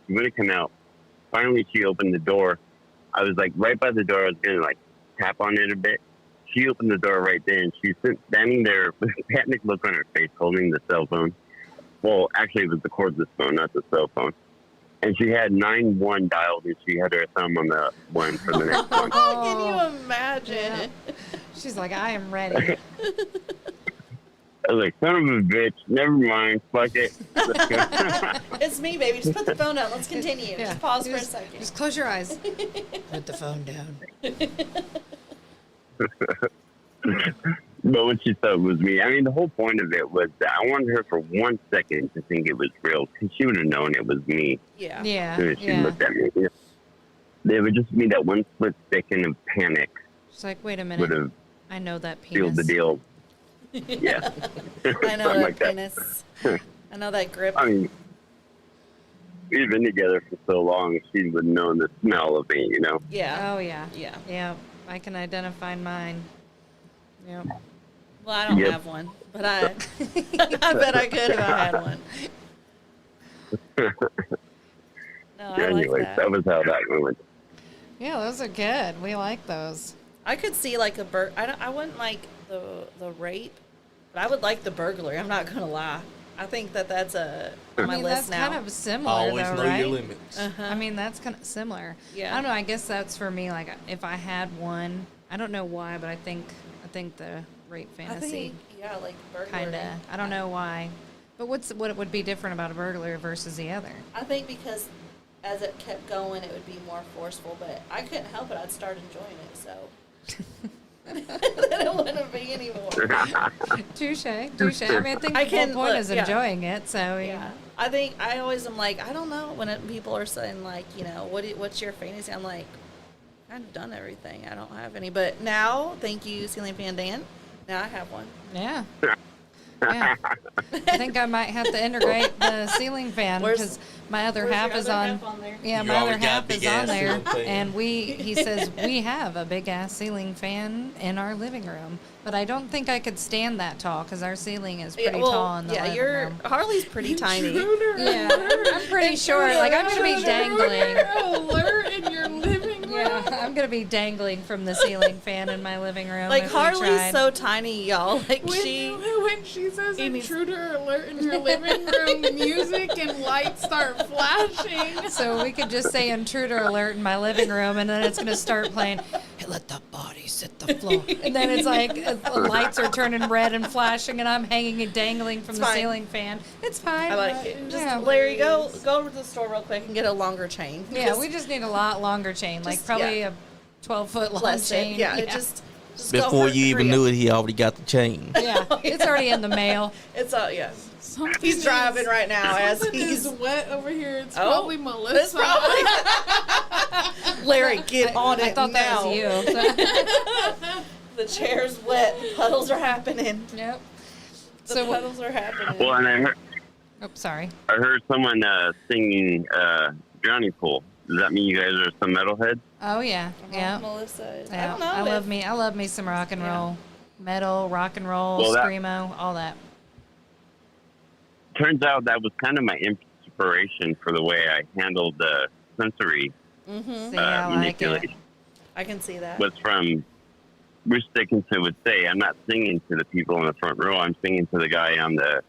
She wouldn't come out. Finally, she opened the door. I was like right by the door. I was going to like tap on it a bit. She opened the door right then. She's standing there with a panic look on her face, holding the cell phone. Well, actually, it was the cordless phone, not the cell phone. and she had 9-1 dialed, and she had her thumb on the one for the next one. Can you imagine? She's like, I am ready. I was like, son of a bitch, never mind, fuck it. It's me, baby. Just put the phone down. Let's continue. Yeah. Just pause for a second. Just close your eyes. Put the phone down. But what she thought was me. I mean, the whole point of it was that I wanted her for 1 second to think it was real, because she would have known it was me Yeah. Yeah. as soon as she Yeah. looked at me. There would just be that one split second of panic She's like, wait a would minute. have I know that sealed the penis. deal. Yeah. I know Something that like that. penis. I know that grip. I mean, we've been together for so long, she would know the smell of me, you know? Yeah. Oh, yeah. Yeah. Yeah. I can identify mine. Yep. Well, I don't Yep. have one, but I bet I could if I had one. No, I Anyways, like that was how that went. Yeah, those are good. We like those. I could see like a I wouldn't like the rape, but I would like the burglary. I'm not gonna lie. I think that's on I my mean, list that's now. kind of similar, Always though, know right? your limits. Uh-huh. I mean, that's kind of similar. Yeah. I don't know. I guess that's for me. Like, if I had one, I don't know why, but I think the rape I fantasy think, yeah, like burglary. kind of. I don't know why, but what would be different about a burglar versus the other? I think because as it kept going, it would be more forceful. But I couldn't help it. I'd start enjoying it. So then it wouldn't be anymore. Touche. I mean, I think I the can whole point look, is yeah. enjoying it. So Yeah, I think I always am like, I don't know when people are saying like, you know, what's your fantasy? I'm like, I've done everything. I don't have any, but now, thank you, Ceiling Fan Dan. Now I have one. Yeah. Yeah. I think I might have to integrate the ceiling fan Where's- because my other where's half your is other on. half on there? Yeah, You my other already got half big is on ass there, ceiling fan. and he says we have a big ass ceiling fan in our living room, but I don't think I could stand that tall because our ceiling is pretty tall in the living room. Harley's pretty tiny. Yeah, I'm pretty sure. Like I'm gonna be dangling. Alert in your living room. Yeah, I'm gonna be dangling from the ceiling fan in my living room. Like if we Harley's tried. so tiny, y'all. Like When she says It needs- intruder alert in your living room, music and lights start flashing. So we could just say intruder alert in my living room, and then it's going to start playing, "Hey, let the bodies hit the floor." And then it's like the lights are turning red and flashing, and I'm hanging and dangling from It's the fine. ceiling fan. It's fine. I like but, it. Just yeah. Larry, go over to the store real quick and get a longer chain. Yeah, we just need a lot longer chain, like Just- probably yeah. a 12-foot long Bless chain. it. Yeah, it just go Before for you even three. knew it, he already got the chain. Yeah, it's already in the mail. It's yeah. Something He's driving right now as Something he's. is wet over here. It's Oh, probably It's Melissa. probably Larry. Get on it I thought now. that was you. So- The chair's wet. The puddles are happening. Yep. The So, puddles are happening. Well, and oh, sorry. I heard someone singing Drowning Pool. Does that mean you guys are some metalheads? Oh yeah, yeah. Melissa. Is. Yeah, I don't know. I love me some rock and Yeah. roll, metal, rock and roll, Well, that- screamo, all that. Turns out that was kind of my inspiration for the way I handled the sensory Mm-hmm. See, I like it. manipulation. I can see that. Was from Bruce Dickinson would say, I'm not singing to the people in the front row. I'm singing to the guy on the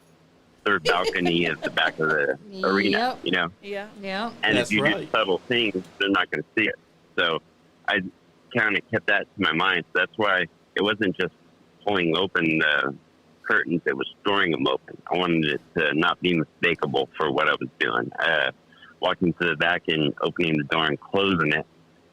third balcony at the back of the arena, Yep. you know? Yeah. Yeah. And That's if you do right. subtle things, they're not going to see it. So I kind of kept that to my mind. So that's why it wasn't just pulling open the curtains, it was storing them open. I wanted it to not be mistakable for what I was doing. Walking to the back and opening the door and closing it,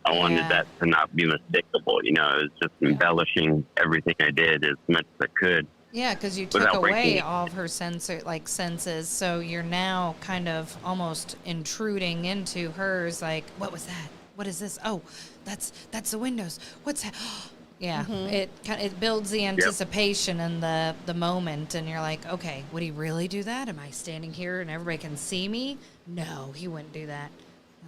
I wanted Yeah. that to not be mistakable. You know, it was just embellishing everything I did as much as I could. Yeah, because you took Without away breaking it. all of her senses, so you're now kind of almost intruding into hers. Like, what was that? What is this? Oh, that's the windows. What's that? Yeah, it builds the anticipation and the moment, and you're like, okay, would he really do that? Am I standing here and everybody can see me? No, he wouldn't do that.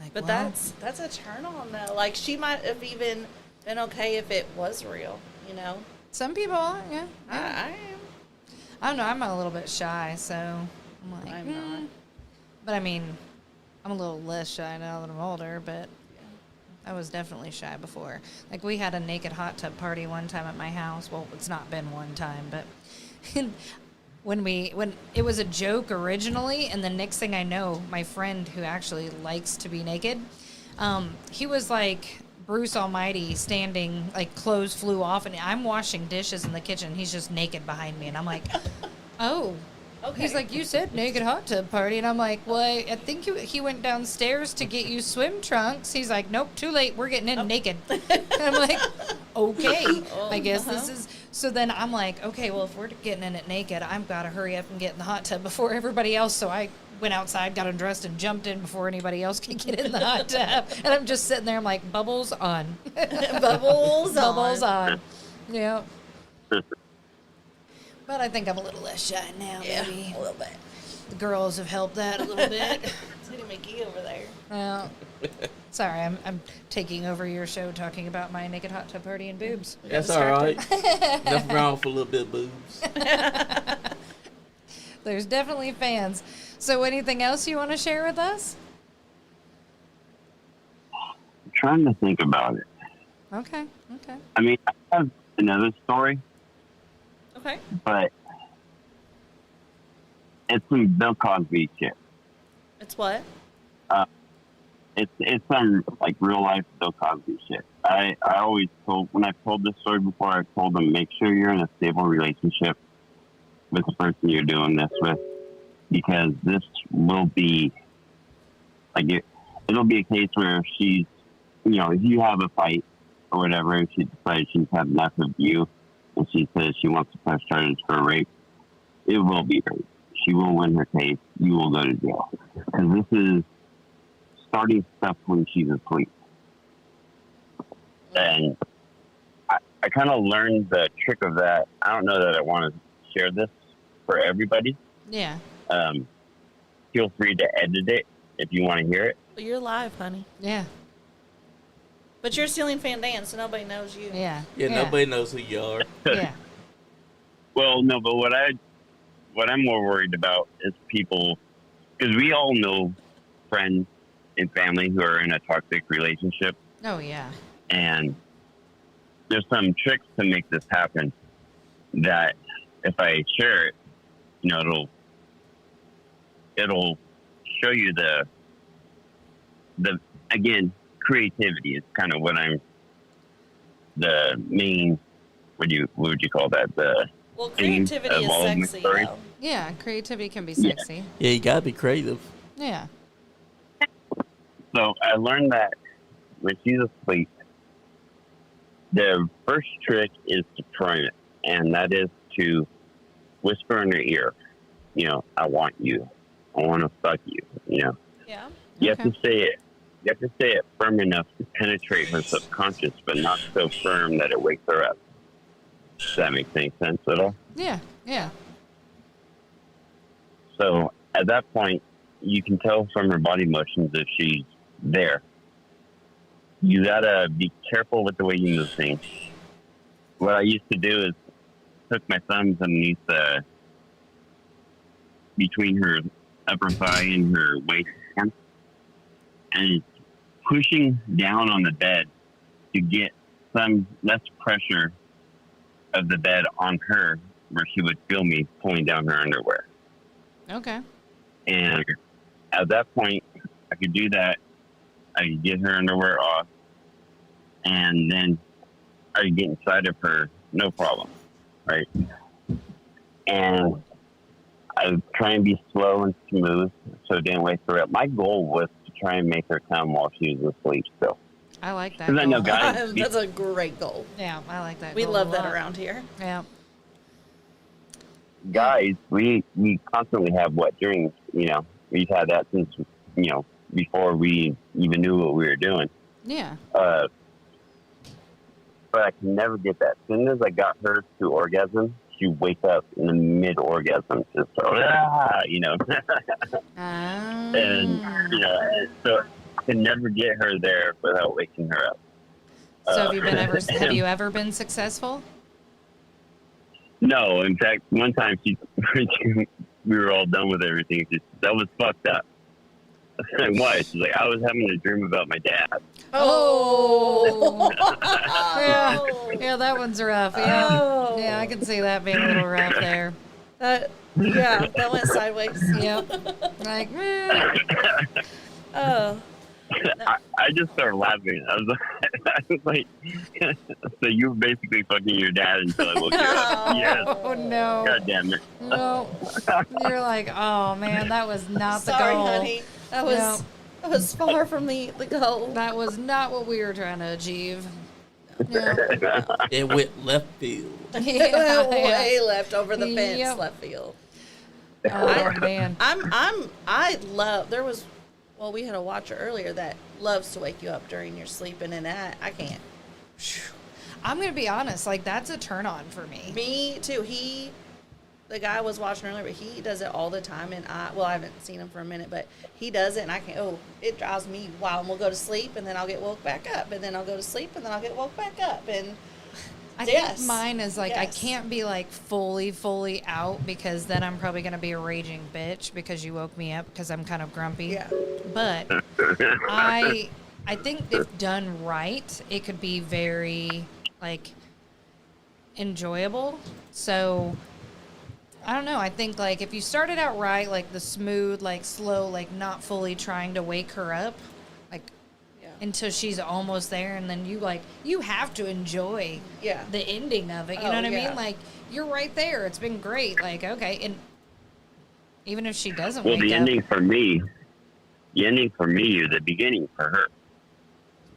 Like, But well, that's a turn on though. Like she might have even been okay if it was real. You know. some people, are, yeah. I am. I don't know. I'm a little bit shy, so I'm like, I'm not. But I mean, I'm a little less shy now that I'm older, but I was definitely shy before. Like, we had a naked hot tub party one time at my house. Well, it's not been one time, but when it was a joke originally, and the next thing I know, my friend who actually likes to be naked, he was like Bruce Almighty standing, like clothes flew off, and I'm washing dishes in the kitchen. He's just naked behind me, and I'm like, oh. Okay. He's like, you said naked hot tub party, and I'm like, well, I think he went downstairs to get you swim trunks. He's like, nope, too late. We're getting in naked. And I'm like, okay, I guess this is. So then I'm like, okay, well, if we're getting in it naked, I've got to hurry up and get in the hot tub before everybody else. So I went outside, got undressed, and jumped in before anybody else could get in the hot tub. And I'm just sitting there, I'm like, bubbles on. Bubbles on. Yeah. But I think I'm a little less shy now, maybe. A little bit. The girls have helped that a little bit. It's Titty McGee over there. Well, sorry, I'm taking over your show talking about my naked hot tub party and boobs. That's all right. Nothing wrong with a little bit of boobs. There's definitely fans. So anything else you want to share with us? I'm trying to think about it. Okay. I mean, I have another story, Okay. but it's some Bill Cosby shit. It's what? It's some like real life Bill Cosby shit. I always when I told this story before, I told them, make sure you're in a stable relationship with the person you're doing this with, because this will be like it'll be a case where she's, if you have a fight or whatever, and she decides she's had enough of you, and she says she wants to press charges for rape, it will be rape. She will win her case. You will go to jail, because this is starting stuff when she's asleep. And I kind of learned the trick of that. I don't know that I want to share this for everybody. Yeah. Feel free to edit it if you want to hear it. Well, you're live, honey. Yeah. But you're stealing fan dance, so nobody knows you. Yeah. Yeah, nobody knows who you are. Yeah. Well, no, but what I'm more worried about is people, because we all know friends and family who are in a toxic relationship, Oh, yeah. and there's some tricks to make this happen that if I share it, it'll show you the again, creativity is kind of what the main, what would you call that? Well, creativity is sexy, though. Yeah, creativity can be sexy. Yeah, you gotta be creative. Yeah. So I learned that when she's asleep, the first trick is to prime it, and that is to whisper in her ear, I want you. I want to fuck you, Yeah. You have to say it. You have to say it firm enough to penetrate her subconscious, but not so firm that it wakes her up. Does that make any sense at all? Yeah. Yeah. So at that point, you can tell from her body motions if she's there. You gotta be careful with the way you move things. What I used to do is took my thumbs underneath between her upper thigh and her waistband, and pushing down on the bed to get some less pressure of the bed on her, where she would feel me pulling down her underwear. Okay. And at that point, I could do that. I could get her underwear off, and then I could get inside of her, no problem, right? And I would try and be slow and smooth so it didn't wake her up. My goal was to try and make her come while she was asleep still. I like that. Because I know goal. guys, That's a great goal. Yeah, I like that. We goal love a that lot. around here. Yeah. we constantly have wet dreams. We've had that since, before we even knew what we were doing. Yeah. But I can never get that. As soon as I got her to orgasm, she'd wake up in the mid-orgasm, just and, so I can never get her there without waking her up. So have you ever been successful? No, in fact, one time we were all done with everything. That was fucked up. I was like, why? She's like, I was having a dream about my dad. Oh. Yeah, that one's rough. Yeah, yeah, I can see that being a little rough there. Yeah, that went sideways. Yep. Like, eh. Oh, I just started laughing. I was like, so you were basically fucking your dad until I woke you up. Yes. Oh no. God damn it. No. You're like, oh man, that was not the sorry, goal. honey. That was far from the goal. That was not what we were trying to achieve. No. It went left field. Yeah, Way left over the fence, Yep. left field. Oh man. I love. There was, well, we had a watcher earlier that loves to wake you up during your sleeping, and I can't. I'm gonna be honest, like that's a turn on for me. Me too. The guy I was watching earlier, but he does it all the time, and I haven't seen him for a minute, but he does it, and I can't. Oh, it drives me wild. And we'll go to sleep, and then I'll get woke back up, and then I'll go to sleep, and then I'll get woke back up, and I yes. think mine is like I Yes. can't be like fully out because then I'm probably gonna be a raging bitch because you woke me up because I'm kind of grumpy. yeah. But I think if done right, it could be very like enjoyable. So I don't know. I think like if you started out right, like the smooth, like slow, like not fully trying to wake her up, like Yeah. until she's almost there, and then you have to enjoy Yeah. the ending of it. You Oh, know what I yeah. mean? Like you're right there. It's been great. Like okay, and even if she doesn't Well, wake the up, ending for me is the beginning for her.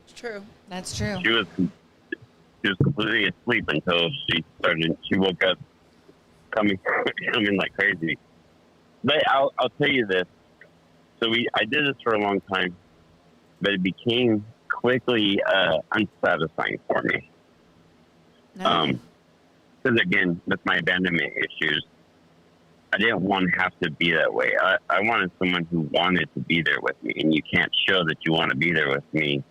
It's true. that's true. She was completely asleep until she woke up coming like crazy. But I'll tell you this. So I did this for a long time, but it became quickly unsatisfying for me. No. Because again, with my abandonment issues, I didn't want to have to be that way. I wanted someone who wanted to be there with me, and you can't show that you want to be there with me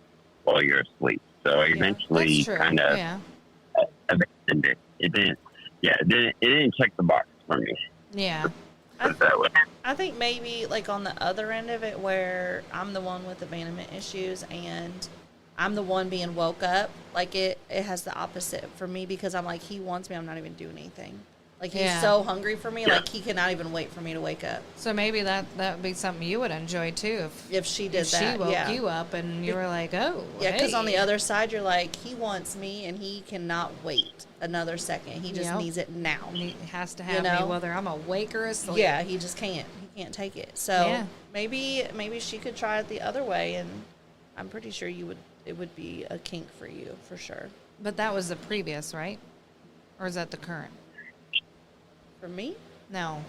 while you're asleep. So I eventually That's true. kind of Yeah. abandoned it. It didn't check the box for me. Yeah. Put it that way. I think maybe like on the other end of it where I'm the one with abandonment issues and I'm the one being woke up, like it has the opposite for me because I'm like, he wants me, I'm not even doing anything. Like he's Yeah. so hungry for me, like he cannot even wait for me to wake up. So maybe that would be something you would enjoy too If she did if that, she woke yeah. you up and you were like, oh, Yeah, because on hey. the other side, you're like, he wants me and he cannot wait another second. He just Yep. needs it now. He has to have know? me whether I'm awake or asleep. Yeah, he just can't. He can't take it. So Yeah. maybe she could try it the other way, and I'm pretty sure it would be a kink for you for sure. But that was the previous, right? Or is that the current? For me, No,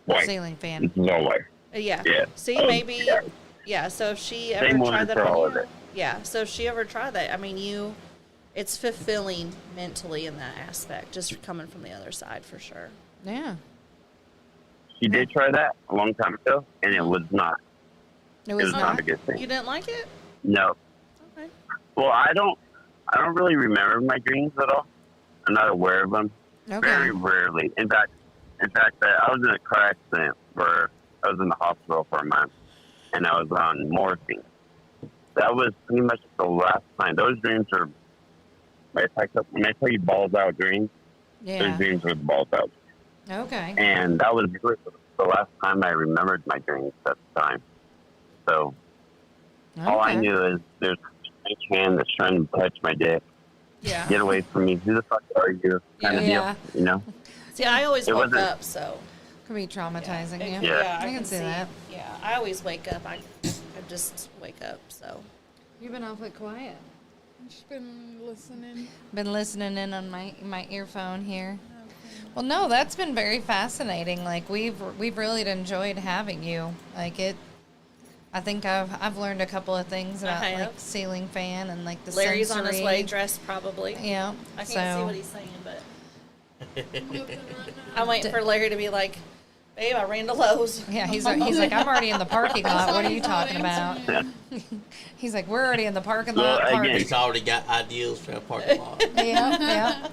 White. ceiling This fan. is all white. Yeah. Yeah. See, Oh, maybe. yeah. Yeah. So if she ever Same tried one that for on all you, of it. yeah. So if she ever tried that, I mean, it's fulfilling mentally in that aspect, just coming from the other side for sure. Yeah, She did try that a long time ago, and it was not. it It was was not not. a good thing. You didn't like it? No. Okay. Well, I don't really remember my dreams at all. I'm not aware of them. Okay. Very rarely. In fact, I was in a car accident where I was in the hospital for a month, and I was on morphine. That was pretty much the last time. Those dreams are, when I tell you balls out dreams, those Yeah. dreams were the balls out. Okay. And that was really the last time I remembered my dreams at the time. So all I Okay. knew is there's a hand that's trying to touch my dick. Yeah. Get away from me. Who the fuck are you? Kind of Yeah. deal, you know? See, I always It woke wasn't- up, so. Could be traumatizing. It- Yeah. Yeah. I can see that. Yeah, I always wake up. I just wake up, so. You've been awfully quiet. She's been listening. Been listening in on my earphone here. Well, no, that's been very fascinating. Like we've really enjoyed having you. Like it. I think I've learned a couple of things about I have. like ceiling fan and like the Larry's on his sensory. way, dressed probably. Yeah. I can't so, see what he's saying, but I'm waiting for Larry to be like, babe, I ran to Lowe's. Yeah, he's like, I'm already in the parking lot. What are you He's not talking about? answering me. He's like, we're already in the parking Well, lot. again- parking." He's already got ideals for a parking lot. Yeah, yeah.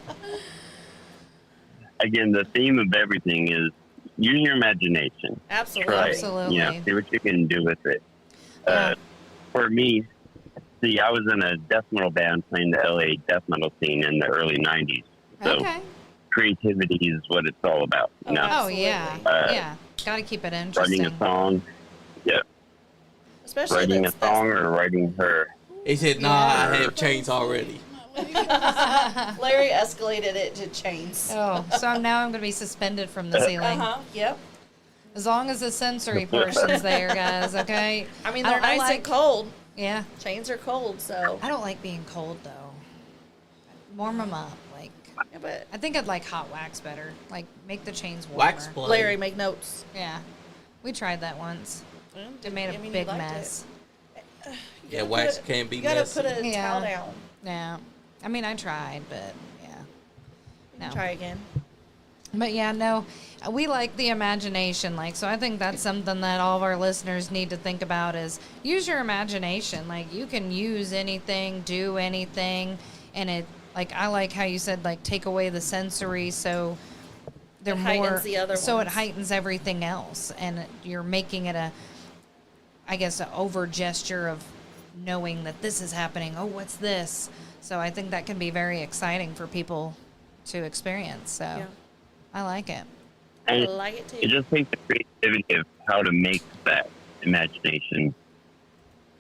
Again, the theme of everything is use your imagination. Absolutely. Try it. Absolutely. You know, see what you can do with it. Yeah. For me, see, I was in a death metal band playing the LA death metal scene in the early 90s. So Okay. creativity is what it's all about. You know, Oh yeah, Absolutely. yeah. Got to keep it writing interesting. a song, yeah, Especially writing a that's song or writing her. He said, "Nah, I have chains already." Larry escalated it to chains. Oh, so now I'm going to be suspended from the ceiling. Yep. As long as the sensory portion's there, guys. Okay. I mean, I they're don't nice like- and cold. Yeah. Chains are cold, so. I don't like being cold though. Warm them up, like. Yeah, but I think I'd like hot wax better. Like make the chains warmer. Wax blade. Larry, make notes. Yeah, we tried that once. It made a I mean, you big liked mess. Yeah, wax can be You gotta messy. put a Yeah. towel down. Yeah, I mean I tried, but yeah, no. Try again. But yeah, no, we like the imagination. Like, so I think that's something that all of our listeners need to think about is use your imagination. Like, you can use anything, do anything, and it. Like, I like how you said, like, take away the sensory, so they're It more. heightens the other so it ones. heightens everything else, and you're making it a, I guess, an over gesture of knowing that this is happening. Oh, what's this? So I think that can be very exciting for people to experience. So. Yeah. I like it. I And like it too. it just takes the creativity of how to make that imagination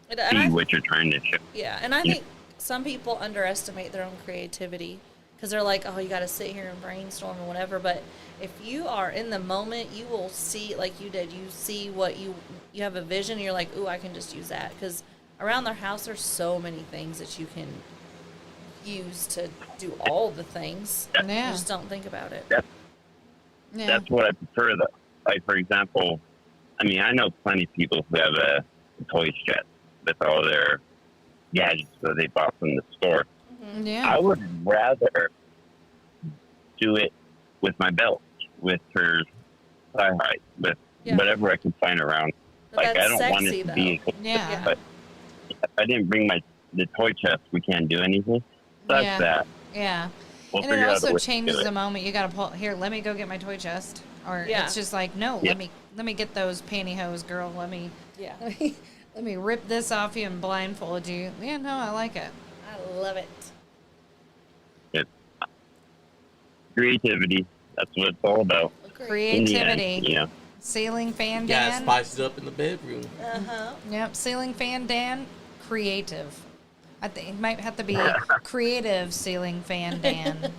And I- see what you're trying to show. Yeah, and I think some people underestimate their own creativity because they're like, oh, you got to sit here and brainstorm and whatever. But if you are in the moment, you will see, like you did, you see what you have a vision, and you're like, ooh, I can just use that. Because around their house, there's so many things that you can use to do all the things. Yeah. You just don't think about it. That's Yeah. That's what I prefer, though. Like, for example, I mean, I know plenty of people who have a toy shed with all their gadgets that they bought from the store. Yeah. I would rather do it with my belt, with her thigh height, with Yeah. whatever I can find around. But Like, I that's don't want sexy, it to be. Yeah. But if I didn't bring the toy chest, we can't do anything. That's Yeah. that. Yeah. We'll And it figure out a also way to changes do it. the moment. You gotta pull here. Let me go get my toy chest. Or Yeah. it's just like no. Yeah. Let me get those pantyhose, girl. Let me Yeah. let me rip this off you and blindfold you. Yeah. No, I like it. I love it. Creativity. That's what it's all about. In the end, Creativity. you know. Ceiling fan You gotta Dan. spice it up in the bedroom. Uh-huh. Yep. Ceiling fan Dan. Creative. I think it might have to be creative ceiling fan Dan.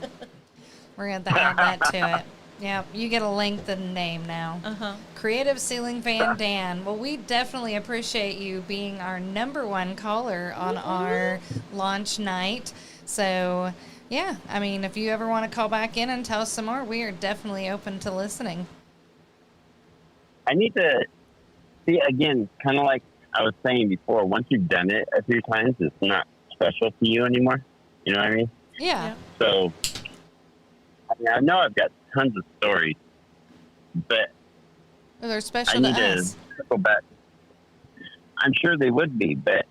We're gonna have to add that to it. Yeah, you get a lengthened name now. Uh-huh. Creative Ceiling Fan Dan. Well, we definitely appreciate you being our #1 caller on our launch night. So, yeah, I mean, if you ever want to call back in and tell us some more, we are definitely open to listening. I need to see again, kind of like I was saying before. Once you've done it a few times, it's not special to you anymore. You know what I mean? Yeah. So, I mean, I know I've got tons of stories, but They're I special need to to us. circle back. I'm sure they would be, but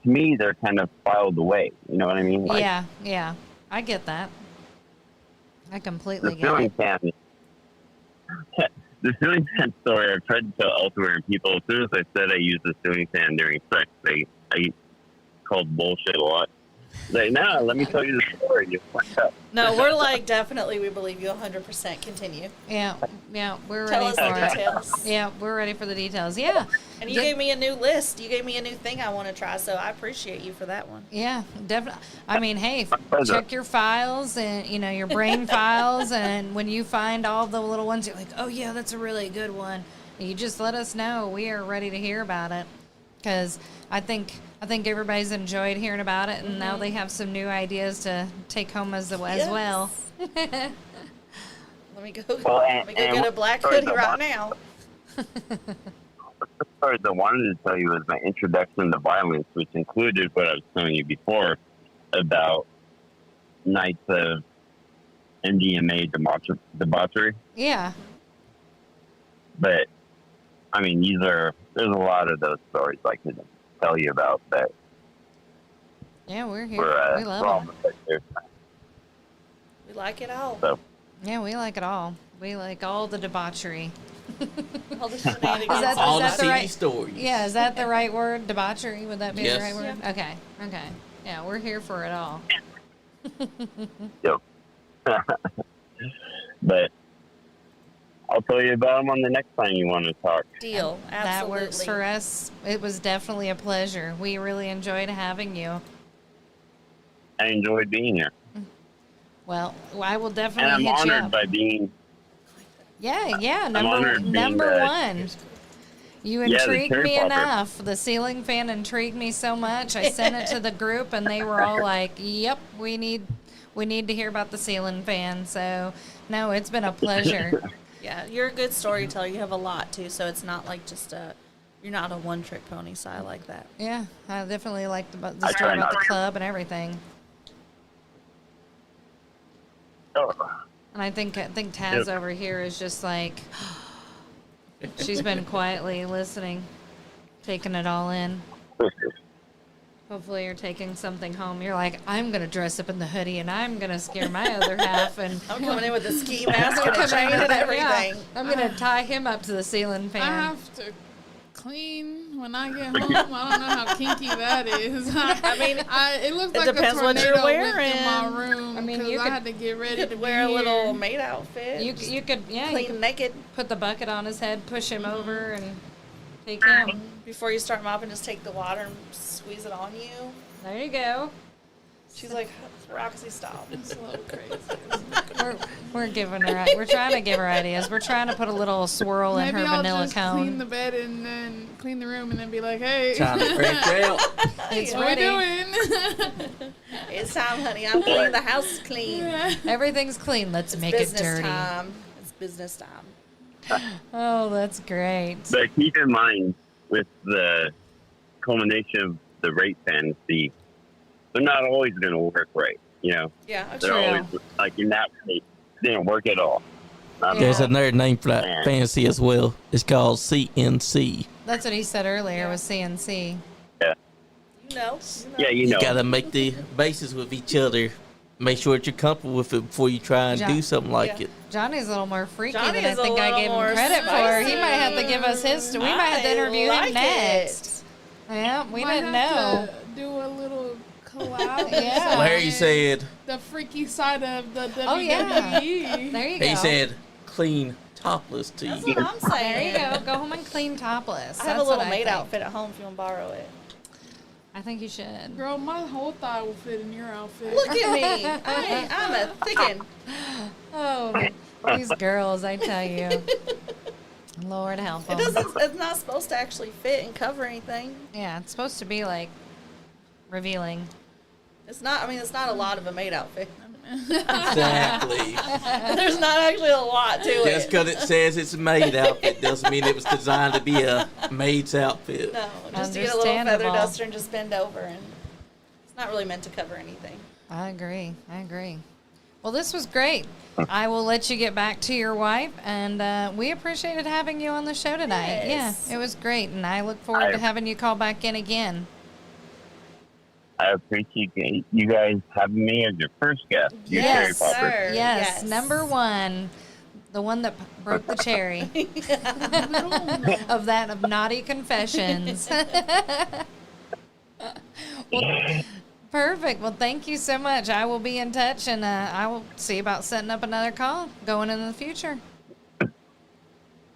to me, they're kind of filed away. You know what I mean? Like, Yeah, yeah. I get that. I completely the get ceiling it. fan. The ceiling fan story I've tried to tell elsewhere, and people, as soon as I said I used the ceiling fan during sex, I called bullshit a lot. Like, no, let me tell you the story. You fucked up. No, we're like, definitely, we believe you 100%. Continue. Yeah, we're Tell ready us for the it. details. Yeah, we're ready for the details. Yeah. And you Get- gave me a new list. You gave me a new thing I want to try, so I appreciate you for that one. Yeah, definitely. I mean, hey, pleasure. check your files and your brain files, and when you find all the little ones, you're like, oh yeah, that's a really good one. You just let us know. We are ready to hear about it, because I think everybody's enjoyed hearing about it, and now they have some new ideas to take home as well. Let me go. Well, Let me go get a black sorry, hoodie the right one- now. The story I wanted to tell you was my introduction to violence, which included what I was telling you before about nights of MDMA debauchery. Yeah, But, I mean, there's a lot of those stories I could tell you about that yeah, we're here. were We love wrong. them. We like it all. So, Yeah, we like it all. We like all the debauchery. All the shenanigans. Is that- All the the seedy right- stories. Yeah, is that the right word? Debauchery? Would that be Yes. the right word? Okay. Yeah, we're here for it all. yep. But I'll tell you about them on the next time you want to talk. Deal. That Absolutely. works for us. It was definitely a pleasure. We really enjoyed having you. I enjoyed being here. Well, I will And definitely I'm hit you honored up. by being Yeah, honored being number the- one. You Yeah, the intrigued cherry me popper. enough. The ceiling fan intrigued me so much. I sent it to the group, and they were all like, "Yep, we need to hear about the ceiling fan." So, no, it's been a pleasure. Yeah, you're a good storyteller. You have a lot too, so it's not like just you're not a one-trick pony, so I like that. Yeah, I definitely like the I story try about not the to. club and everything. Oh, And I think Taz over here is just like, she's been quietly listening, taking it all in. Hopefully you're taking something home. You're like, I'm going to dress up in the hoodie and I'm going to scare my other half. And I'm coming in with a ski mask and a Come chain in and with- everything. yeah, I'm going to tie him up to the ceiling I fan. have to clean when I get home. I don't know how kinky that is. I mean, it looks it like a depends what tornado you're went through my wearing. room. I mean, because you I could- had to get ready You to could be wear a here. little maid outfit. You could, yeah, you clean could naked put the bucket on his head, push him over, and take him. before you start mopping. Just take the water and squeeze it on you. There you go. She's like, Roxy, stop. It's a little crazy. Isn't it? We're giving her, we're trying to give her ideas. We're trying to put a little swirl in Maybe her I'll vanilla just clean cone. the bed and then clean the room and then be like, hey, Trying to branch out. It's what we ready. doing? It's time, honey. I'm clean. The house is clean. Everything's clean. Let's It's make it business dirty. time. It's business time. Oh, that's great. but keep in mind, with the culmination of the rape fantasy, they're not always going to work right. You know, Yeah, they're True. always like in that case, they didn't work at all. Not There's at all. another name for that Man. fantasy as well. It's called CNC. That's what he said earlier was CNC. You know. Yeah, you You know. gotta make the bases with each other. Make sure that you're comfortable with it before you try and Jo- do something like Yeah. it. Johnny's a little more freaky Johnny than I is a think I little gave him more credit for. He might have to give us his. We might have to I interview like him next. Yeah, we Might didn't have know. to do a little collab. Yeah. Larry said, The freaky side of the WWE. Oh, yeah. There you go. he said, clean topless to That's you. what I'm There saying. you go. Go home and clean topless. I have a That's little what maid think. outfit at home if you want to borrow it. I think you should. Girl, my whole thigh will fit in your outfit. Look at me. I'm a thickin'. Oh, these girls, I tell you. Lord help It them. doesn't. It's not supposed to actually fit and cover anything. Yeah, it's supposed to be like revealing. It's not. I mean, it's not a lot of a maid outfit. Exactly. There's not actually a lot to Just it. because it says it's a maid outfit doesn't mean it was designed to be a maid's outfit. No, just to get a little feather Understandable. duster and just bend over, and it's not really meant to cover anything. I agree. Well, this was great. I will let you get back to your wife, and we appreciated having you on the show tonight. Yes. Yeah, it was great, and I look forward to having you call back in again. I appreciate you guys having me as your first guest. You cherry Yes, popper. sir. Yes, number one, the one that broke the cherry of that of naughty confessions. Well, perfect. Well, thank you so much. I will be in touch, and I will see about setting up another call going in the future.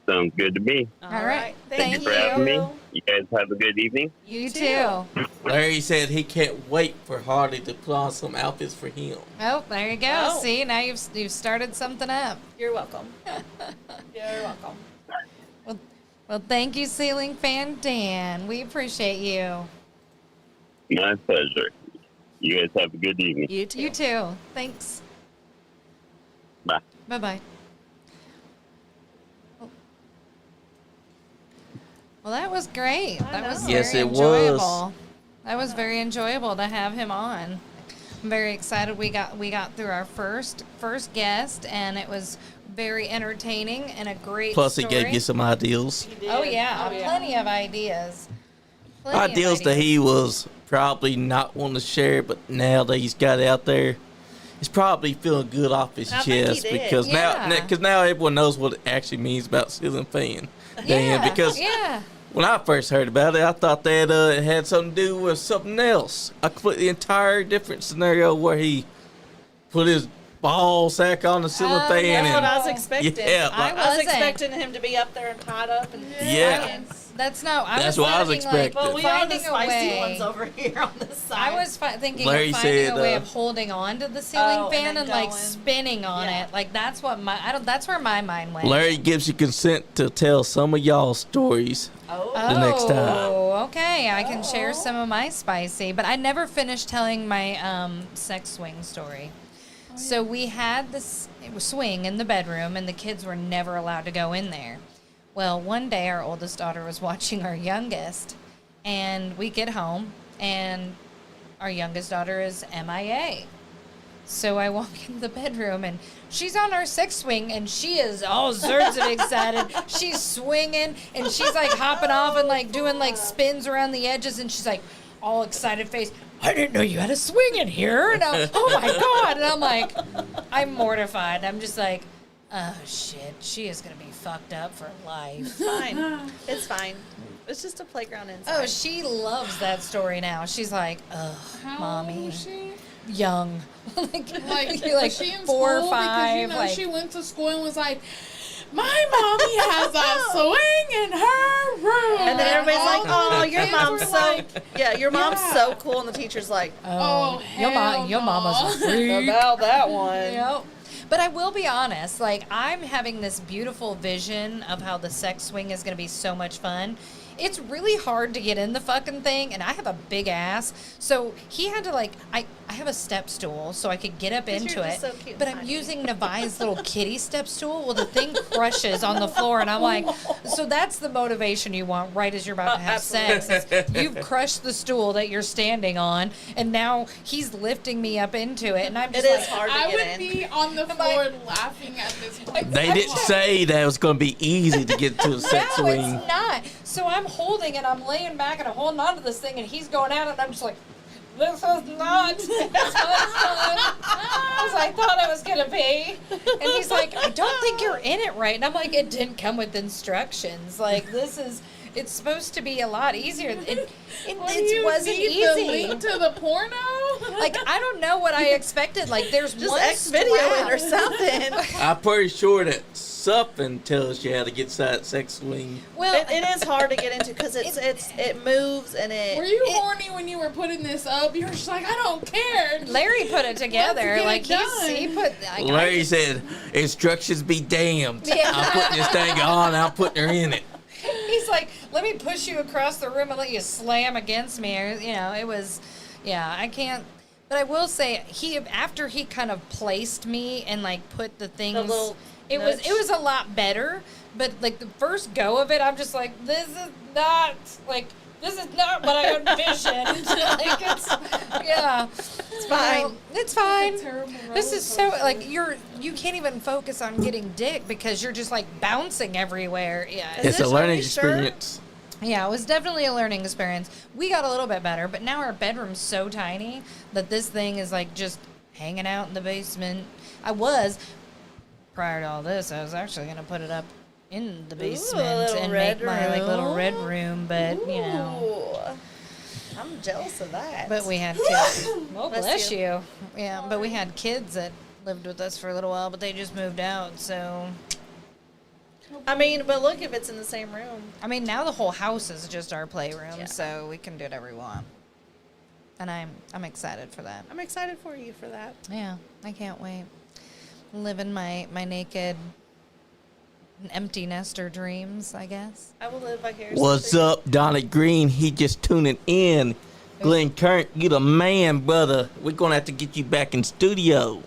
Sounds good to me. All right. Thank you for having me. You guys have a good evening. You too. Larry said he can't wait for Harley to put on some outfits for him. Oh, there you go. Oh. See, now you've started something up. You're welcome. You're welcome. Well, thank you, Ceiling Fan Dan. We appreciate you. My pleasure. You guys have a good evening. You too. You too. Thanks. Bye. Bye-bye. Well, that was great. That was know. very Yes, it was. enjoyable. That was very enjoyable to have him on. I'm very excited. We got through our first guest, and it was very entertaining and a great Plus, he story. gave you some ideas. Oh yeah, plenty of ideas. Plenty of Ideas that he was probably not wanting to share, but now that he's got it out there, he's probably feeling good off his I think he chest did. because Yeah. now everyone knows what it actually means about ceiling fan. Yeah, Dan, because yeah. when I first heard about it, I thought that it had something to do with something else. A completely entire different scenario where he put his ball sack on the ceiling fan. That's what And I was expecting. yeah, I like, I was wasn't. expecting him to be up there and tied up. And Yeah. That's not. That's what I was thinking, like, expecting. Well, we are the finding a spicy way. ones over here on this side. I was thinking Larry of finding said, a way of holding on to the ceiling Oh, and fan then and like going. spinning on Yeah. it. Like that's what that's where my mind went. Larry gives you consent to tell some of y'all stories. the next time. Oh, okay. I can share some of my spicy, but I never finished telling my sex swing story. So we had this swing in the bedroom, and the kids were never allowed to go in there. Well, one day our oldest daughter was watching our youngest, and we get home, and our youngest daughter is MIA. So I walk in the bedroom, and she's on our sex swing, and she is all sorts of excited. She's swinging, and she's like hopping off and like doing like spins around the edges, and she's like all excited face. I didn't know you had a swing in here. And oh my God. And I'm like, I'm mortified. I'm just like, oh shit, she is going to be fucked up for life. Fine. It's fine. It's just a playground inside. Oh, she loves that story now. She's like, ugh, How mommy. old was she? Young. Like, You're like was she in 4 or school? 5. Because, you know, like, she went to school and was like, my mommy has a swing in her room. And then everybody's all like, "Oh, the your kids mom's were so like, yeah, your mom's Yeah. so cool." And the teacher's like, Oh, your hell mama's a no. freak. "About that one." Yep. But I will be honest, like, I'm having this beautiful vision of how the sex swing is going to be so much fun. It's really hard to get in the fucking thing, and I have a big ass. So he had to, like, I have a step stool so I could get up 'Cause into you're it. just so cute But and I'm tiny. using Nevi's little kitty step stool. Well, the thing crushes on the floor, and I'm like, so that's the motivation you want right as you're about to have sex. is You've crushed the stool that you're standing on, and now he's lifting me up into it, and I'm It just is like, hard to I get would in. be on the floor laughing at this point. They didn't say that it was going to be easy to get to a sex no, swing. it's not. So I'm holding and I'm laying back and I'm holding on to this thing and he's going at it and I'm just like, this is not as fun as I thought it was going to be. And he's like, I don't think you're in it right. And I'm like, it didn't come with instructions. Like, it's supposed to be a lot easier. What, do you wasn't need easy. the link to the porno? Like, I don't know what I expected. Like, there's Just one X video it or strap. something. I'm pretty sure that something tells you how to get that sex swing. Well, It is hard to get into because it moves and Were you horny when you were putting this up? You were just like, I don't care. Larry put it together. get Like, it he put... Like, Larry said, instructions be damned. Yeah. I'm putting this thing on, I'm putting her in it. He's like, let me push you across the room and let you slam against me. Or, you know, it was, yeah, I can't. But I will say, after he kind of placed me and like put the things, little it nudge. was a lot better. But like the first go of it, I'm just like, this is not what I envisioned. Like it's fine. It's fine. Terrible This is so roller coaster. like you can't even focus on getting dick because you're just like bouncing everywhere. Yeah, It's a this learning really sure? experience. yeah, it was definitely a learning experience. We got a little bit better, but now our bedroom's so tiny that this thing is like just hanging out in the basement. Prior to all this, I was actually going to put it up in the basement little and red make my like little room. red room, but you know, Ooh. I'm jealous of that. but we had kids. Well, Bless bless you. you. Yeah, but we had kids that lived with us for a little while, but they just moved out, so I mean, but look, if it's in the same room. I mean, now the whole house is just our playroom, Yeah. so we can do whatever we want. And I'm excited for that. I'm excited for you for that. Yeah, I can't wait. Living my naked, empty nester dreams, I guess. I will live vicariously. What's up, Donnie Green? He just tuning in. Glenn Current, you the man, brother. We're going to have to get you back in studio.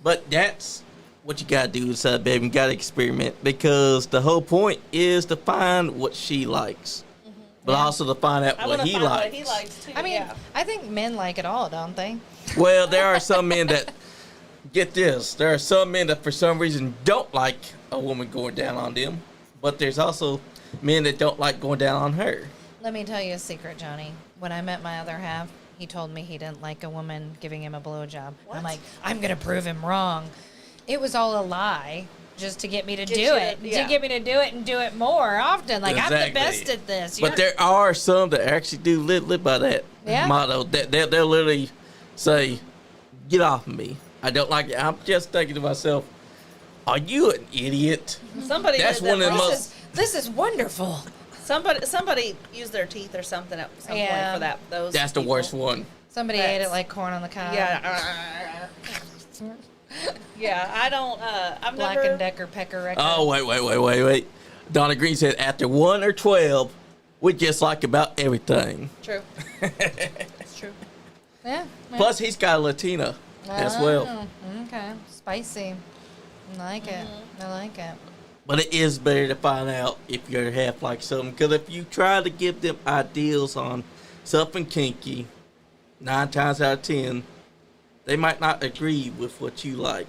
But that's what you got to do inside, baby. You got to experiment because the whole point is to find what she likes. But also to find out I what want to he find likes. what he likes too. I mean, yeah. I think men like it all, don't they? Well, there are some men that, get this, there are some men that for some reason don't like a woman going down on them. But there's also men that don't like going down on her. Let me tell you a secret, Johnny. When I met my other half, he told me he didn't like a woman giving him a blowjob. I'm like, I'm going to prove him wrong. It was all a lie just to get me to Get do you it. to- yeah. To get me to do it and do it more often. Like, I'm the Exactly. best at this. But there are some that actually do live by that Yeah. motto. They'll literally say, get off of me. I don't like it. I'm just thinking to myself, are you an idiot? Somebody That's did that one of the wrong. most. This is wonderful. Somebody used their teeth or something at some point Yeah. for that. Those. That's the people. worst one. Somebody ate it like corn on the cob. Yeah. Yeah. I don't. I've Black never. and Decker pecker record. Oh, wait. Donna Green said after 1 or 12, we just like about everything. True. It's true. Yeah. Plus, he's got a Latina as well. Oh, okay. Spicy. I like it. I like it. But it is better to find out if you're half like something. Because if you try to give them ideals on something kinky, 9 times out of 10, they might not agree with what you like.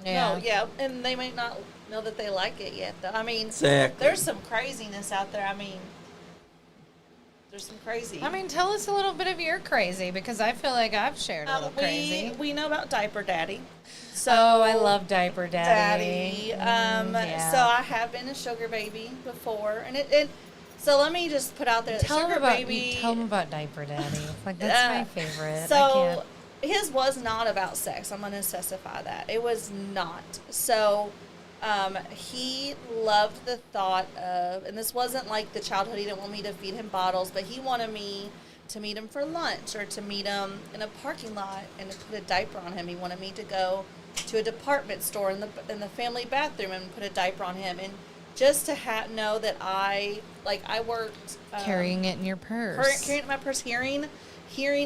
Yeah. No, yeah, and they may not know that they like it yet. Though. I mean, Exactly. there's some craziness out there. I mean, there's some crazy. I mean, tell us a little bit of your crazy because I feel like I've shared a little crazy. we know about Diaper Daddy. So Oh, I love Diaper Daddy. So I have been a sugar baby before, and it so let me just put out there that Tell him sugar about baby. tell him about Diaper Daddy. Like that's my favorite. I So can't. his was not about sex. I'm going to specify that it was not. So he loved the thought of, and this wasn't like the childhood. He didn't want me to feed him bottles, but he wanted me to meet him for lunch or to meet him in a parking lot and to put a diaper on him. He wanted me to go to a department store in the family bathroom and put a diaper on him, and just to know that I worked Carrying it in your purse. carrying it in my purse, hearing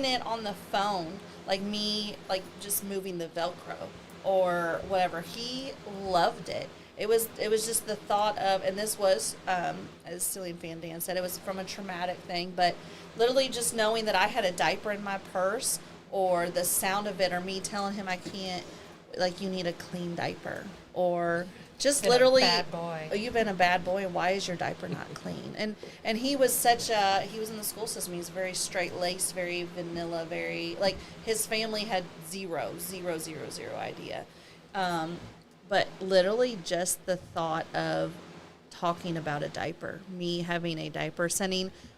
it on the phone, like me, like just moving the Velcro or whatever. He loved it. It was just the thought of, and this was, as Cillian Fan Dan said, it was from a traumatic thing, but literally just knowing that I had a diaper in my purse, or the sound of it, or me telling him I can't, like, you need a clean diaper, or just Been a literally, bad boy. oh, you've been a bad boy, and why is your diaper not clean? And he was he was in the school system. He was very straight-laced, very vanilla, very, like, his family had zero idea. But literally just the thought of talking about a diaper, me having a diaper,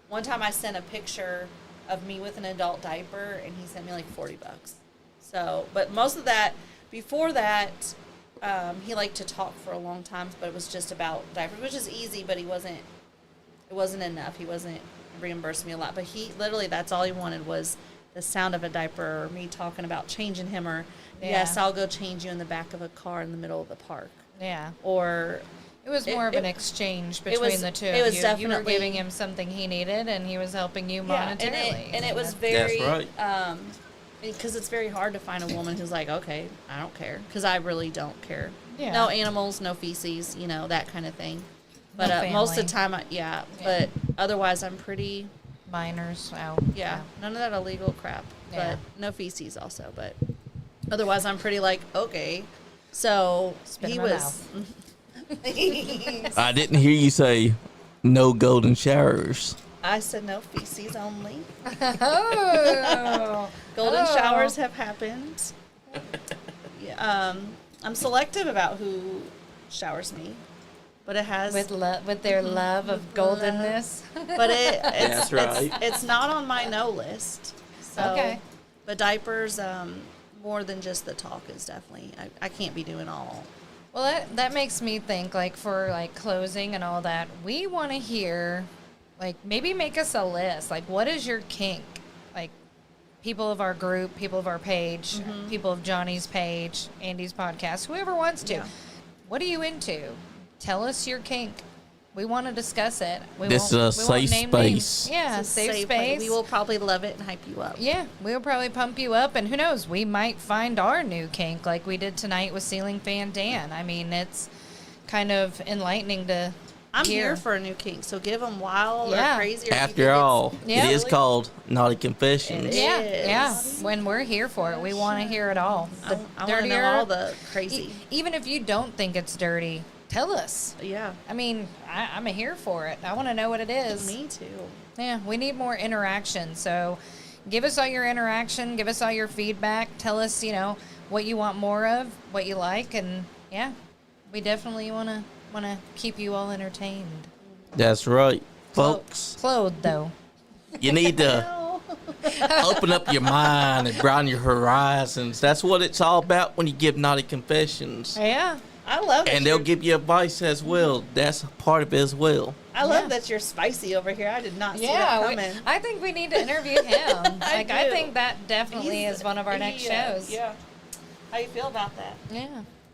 one time I sent a picture of me with an adult diaper, and he sent me like $40. So, but most of that, before that, he liked to talk for a long time, but it was just about diapers, which is easy, but it wasn't enough. He wasn't reimbursing me a lot, but he literally, that's all he wanted was the sound of a diaper, or me talking about changing him, or yes, I'll go change you in the back of a car in the middle of the park. Yeah. Or It was more of an exchange between was- the two it of was you. You were definitely- giving him something he needed, and he was helping you monetarily. and it was very, That's right. because it's very hard to find a woman who's like, okay, I don't care, because I really don't care. Yeah. No animals, no feces, that kind of thing. But No most of the family. time, but otherwise I'm pretty, Minors out. none of that illegal crap. Yeah. But no feces also, but otherwise I'm pretty like, okay. So Spit he in my was. I didn't hear you say no golden showers. I said no feces only. Oh. Golden Oh. showers have happened. Yeah, I'm selective about who showers me, but it has. with their love of goldenness. But That's right. It's not on my no list. So, Okay. But diapers, more than just the talk is definitely. I can't be doing all. Well, that makes me think, like, for, like, closing and all that, we want to hear, like, maybe make us a list. Like, what is your kink? Like, people of our group, people of our page, people of Johnny's page, Andy's podcast, whoever wants to. Yeah. What are you into? Tell us your kink. We want to discuss it. This is a we won't safe name space. names. Yeah, It's a safe space. We will probably love it and hype you up. Yeah, we'll probably pump you up, and who knows, we might find our new kink like we did tonight with Ceiling Fan Dan. I mean, it's kind of enlightening to I'm hear. here for a new kink, so give them wild Yeah. or crazy. Or if you think After it's- all, Yeah. it is called Naughty Confessions. It Yeah, is. yeah. When we're here for it, we want to hear it all. I The want to know all the crazy. Even if you don't think it's dirty, tell us. Yeah, I mean, I'm here for it. I want to know what it is. me too. Yeah, we need more interaction. So give us all your interaction. Give us all your feedback. Tell us, what you want more of, what you like. And, yeah, we definitely want to keep you all entertained. That's right, folks. Clothed, though. You need to No. Open up your mind and broaden your horizons. That's what it's all about when you give naughty confessions. Yeah. I love it. And they'll give you advice as well. That's a part of it as well. I love that you're spicy over here. I did not see that coming. I think we need to interview him. I do. think that definitely is one of our next shows. Yeah. How you feel about that? Yeah.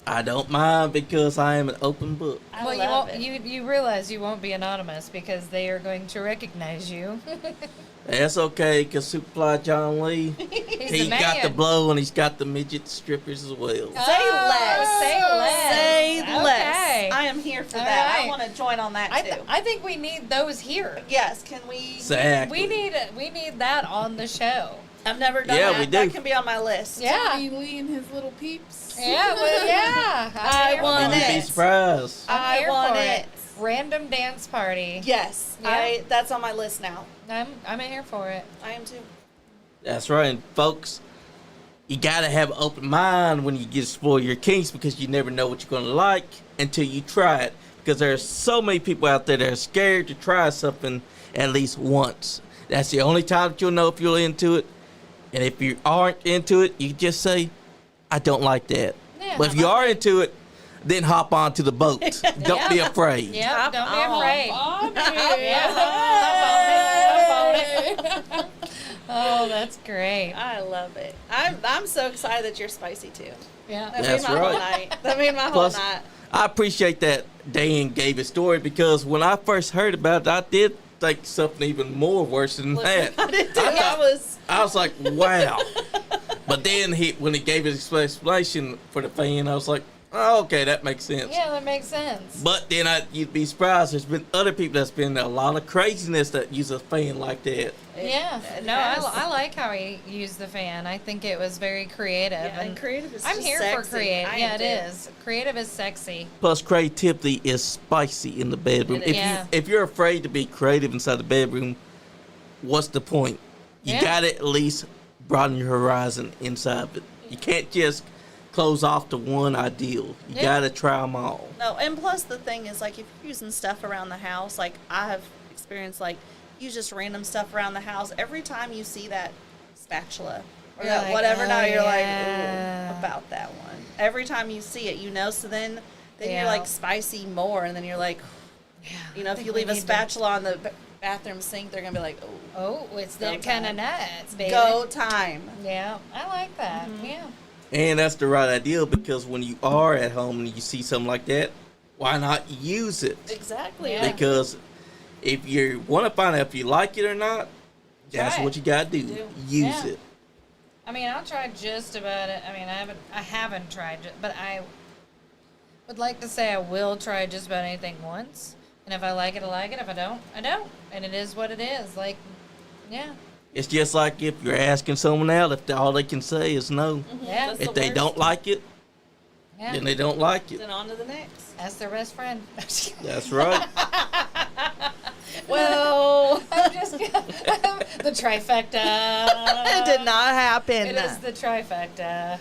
I don't mind because I am an open book. I Well, love you it. won't. You realize you won't be anonymous because they are going to recognize you. That's okay, because Superfly John Lee, He's he the man. got the blow and he's got the midget strippers as well. Say less. Say less. Say Okay. less. I am here for All that. right. I want to join on that too. I think we need those here. Yes. Can we? Exactly. We need that on the show. I've never done Yeah, that. we do. That can be on my list. Yeah. Johnny Lee and his little peeps. Yeah, well, yeah. I want You'd be it. surprised. I'm I here want for it. Random dance party. Yes. Yeah. That's on my list now. I'm here for it. I am too. That's right, and folks. You gotta have an open mind when you get to explore your kinks because you never know what you're gonna like until you try it. Because there are so many people out there that are scared to try something at least once. That's the only time that you'll know if you're into it. And if you aren't into it, you just say, "I don't like that." Yeah. But if you are into it, then hop onto the boat. Don't be afraid. Yep, Hop don't be on. afraid. On Yeah, it. hop on it. Oh, that's great. I love it. I'm so excited that you're spicy too. Yeah. That That's made my whole right. night. That made my Plus, whole night. I appreciate that Dan gave his story because when I first heard about it, I did think something even more worse than that. I did too. I was like, wow. But then when he gave his explanation for the fan, I was like, oh, okay, that makes sense. Yeah, that makes sense. But then you'd be surprised. There's been other people that's been a lot of craziness that use a fan like that. Yeah. It No, has. I like how he used the fan. I think it was very creative. Yeah, and creative is I'm just here sexy. for creative. I Yeah, am it too. is. Creative is sexy. Plus, creativity is spicy in the bedroom. It is. Yeah. If you're afraid to be creative inside the bedroom, what's the point? You Yeah. gotta at least broaden your horizon inside of it. You can't just close off to one ideal. You Yeah. gotta try them all. No, and plus the thing is, like, if you're using stuff around the house, like I have experienced, like, use just random stuff around the house. Every time you see that spatula or You're that like, whatever, oh, now you're like, yeah. ooh, about that one. Every time you see it, you know. So then Yeah. you're like spicy more, and then you're like, Yeah. you know, I if think you we leave a need to- spatula on the bathroom sink, they're gonna be like, oh, Oh, it's Go that kind of time. nuts, baby. go time. Yeah, I like that. Mm-hmm. Yeah. And that's the right idea because when you are at home and you see something like that, why not use it? Exactly. Yeah. Because if you want to find out if you like it or not, that's Try what it. you gotta do. Do. Use Yeah. it. I mean, I'll try just about it. I mean, I haven't tried it, but I would like to say I will try just about anything once. And if I like it, I like it. If I don't, I don't. And it is what it is. Like, yeah. It's just like if you're asking someone out, if all they can say is no. Yeah. That's If the they worst. don't like it, Yeah. then they don't like it. Then on to the next. That's their best friend. That's right. Well, I'm just the trifecta. it did not happen. It is the trifecta.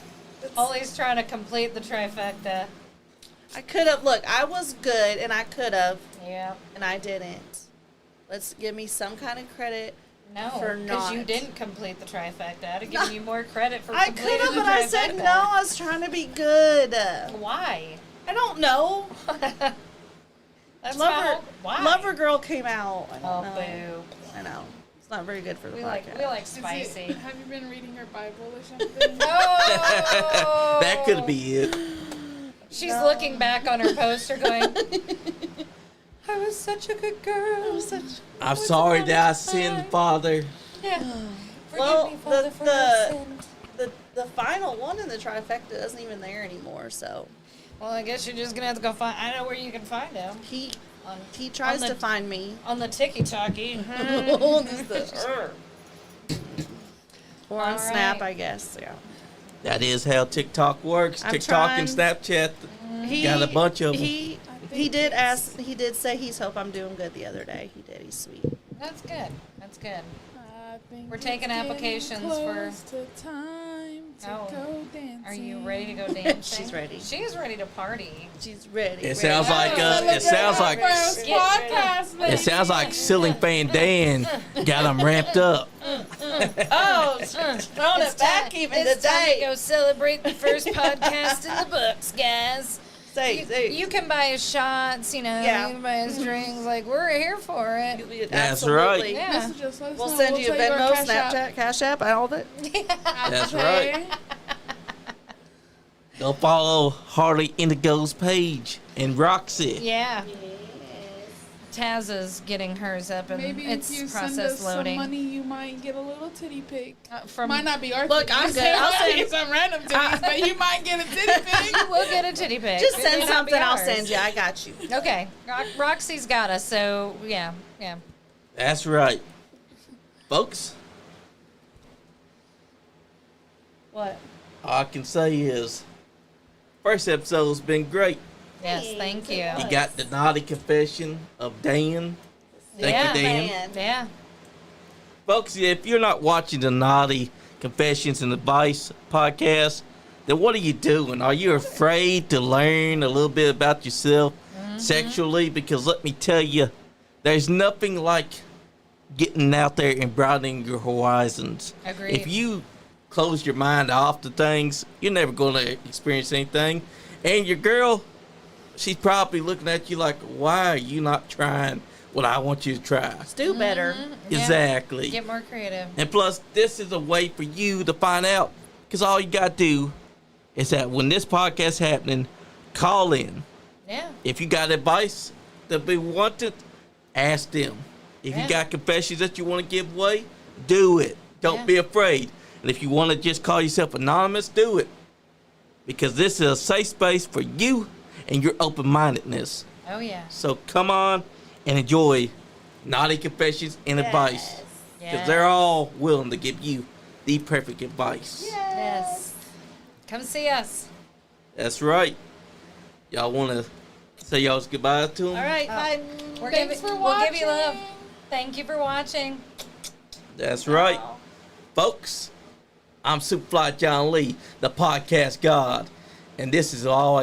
Holly's trying to complete the trifecta. I could have. Look, I was good, and I could have, Yeah. and I didn't. Let's give me some kind of credit. No, For because you not. didn't complete the trifecta. I'd have given you more credit for I completing could have, the but I said trifecta. no. I was trying to be good. Why? I don't know. That's Lover, my whole, why? Lover Girl came out. I Oh, don't know. boo. I know. It's not very good for the We podcast. like Is it- spicy. have you been reading her Bible or something? Oh, That could be it. She's looking back on her poster, going, "I was such a good girl." I'm sorry that I sinned, Father. Yeah. Forgive Well, me, Father, the- for the- my sin. the final one in the trifecta isn't even there anymore. So Well, I guess you're just gonna have to go find. I know where you can find him he on tries on the- to find me. on the TikToky. Or on All Snap, right. I guess. Yeah. That is how TikTok works. I'm TikTok and trying. Snapchat. He Got a bunch of 'em. He did ask. He did say he's hope I'm doing good the other day. He did. He's sweet. That's good. That's good. I think We're it's taking getting applications for- close to time to Oh. go dancing. Are you ready to go dancing? She's ready. She is ready to party. She's ready. It sounds like First Get podcast, it sounds like ceiling fan Dan got them ramped up. Oh, throwing it back even it's time to today. go celebrate the first podcast in the books, guys. You can buy us shots, you know, Yeah. you can buy us drinks. Like, we're here for it. That's Absolutely. right. Yeah. Message us, let us We'll know. send you a tell our Venmo, Cash App. Snapchat, Cash App, all of it. That's Okay. right. Go follow Harley Indigo's page and Roxy. Yeah. Taz is getting hers up, and Maybe it's if you process send us loading. some money, you might get a little titty pic. From Might not be our Look, titties. I'm good. I'll Might be send- some random titties, but you might get a titty pic. we'll get a titty pic. Just It may send not be something, I'll ours. send you. I got you. Okay, Roxy's got us. So yeah. That's right. Folks, What? all I can say is, first episode's been great. Yes, thank you. You got the naughty confession of Dan. Thank Yeah. you, Dan. Man. Yeah. Folks, if you're not watching the Naughty Confessions and Advice podcast, then what are you doing? Are you afraid to learn a little bit about yourself sexually? Because let me tell you, there's nothing like getting out there and broadening your horizons. Agreed. If you close your mind off to things, you're never going to experience anything. And your girl, she's probably looking at you like, why are you not trying what I want you to try? Do better. Yeah. Exactly. Get more creative. And plus, this is a way for you to find out. Because all you got to do is that when this podcast happening, call in. Yeah. If you got advice that be wanted, ask them. If Yeah. you got confessions that you want to give away, do it. Don't Yeah. be afraid. And if you want to just call yourself anonymous, do it. Because this is a safe space for you and your open-mindedness. Oh yeah. So come on and enjoy Naughty Confessions and Advice. Because they're all willing to give you the perfect advice. Yes. Come see us. That's right. Y'all want to say y'all's goodbye to them? All right, bye. We'll Thanks for We'll give you love. watching. Thank you for watching. That's right. Folks, I'm Superfly John Lee, the podcast god. And this is all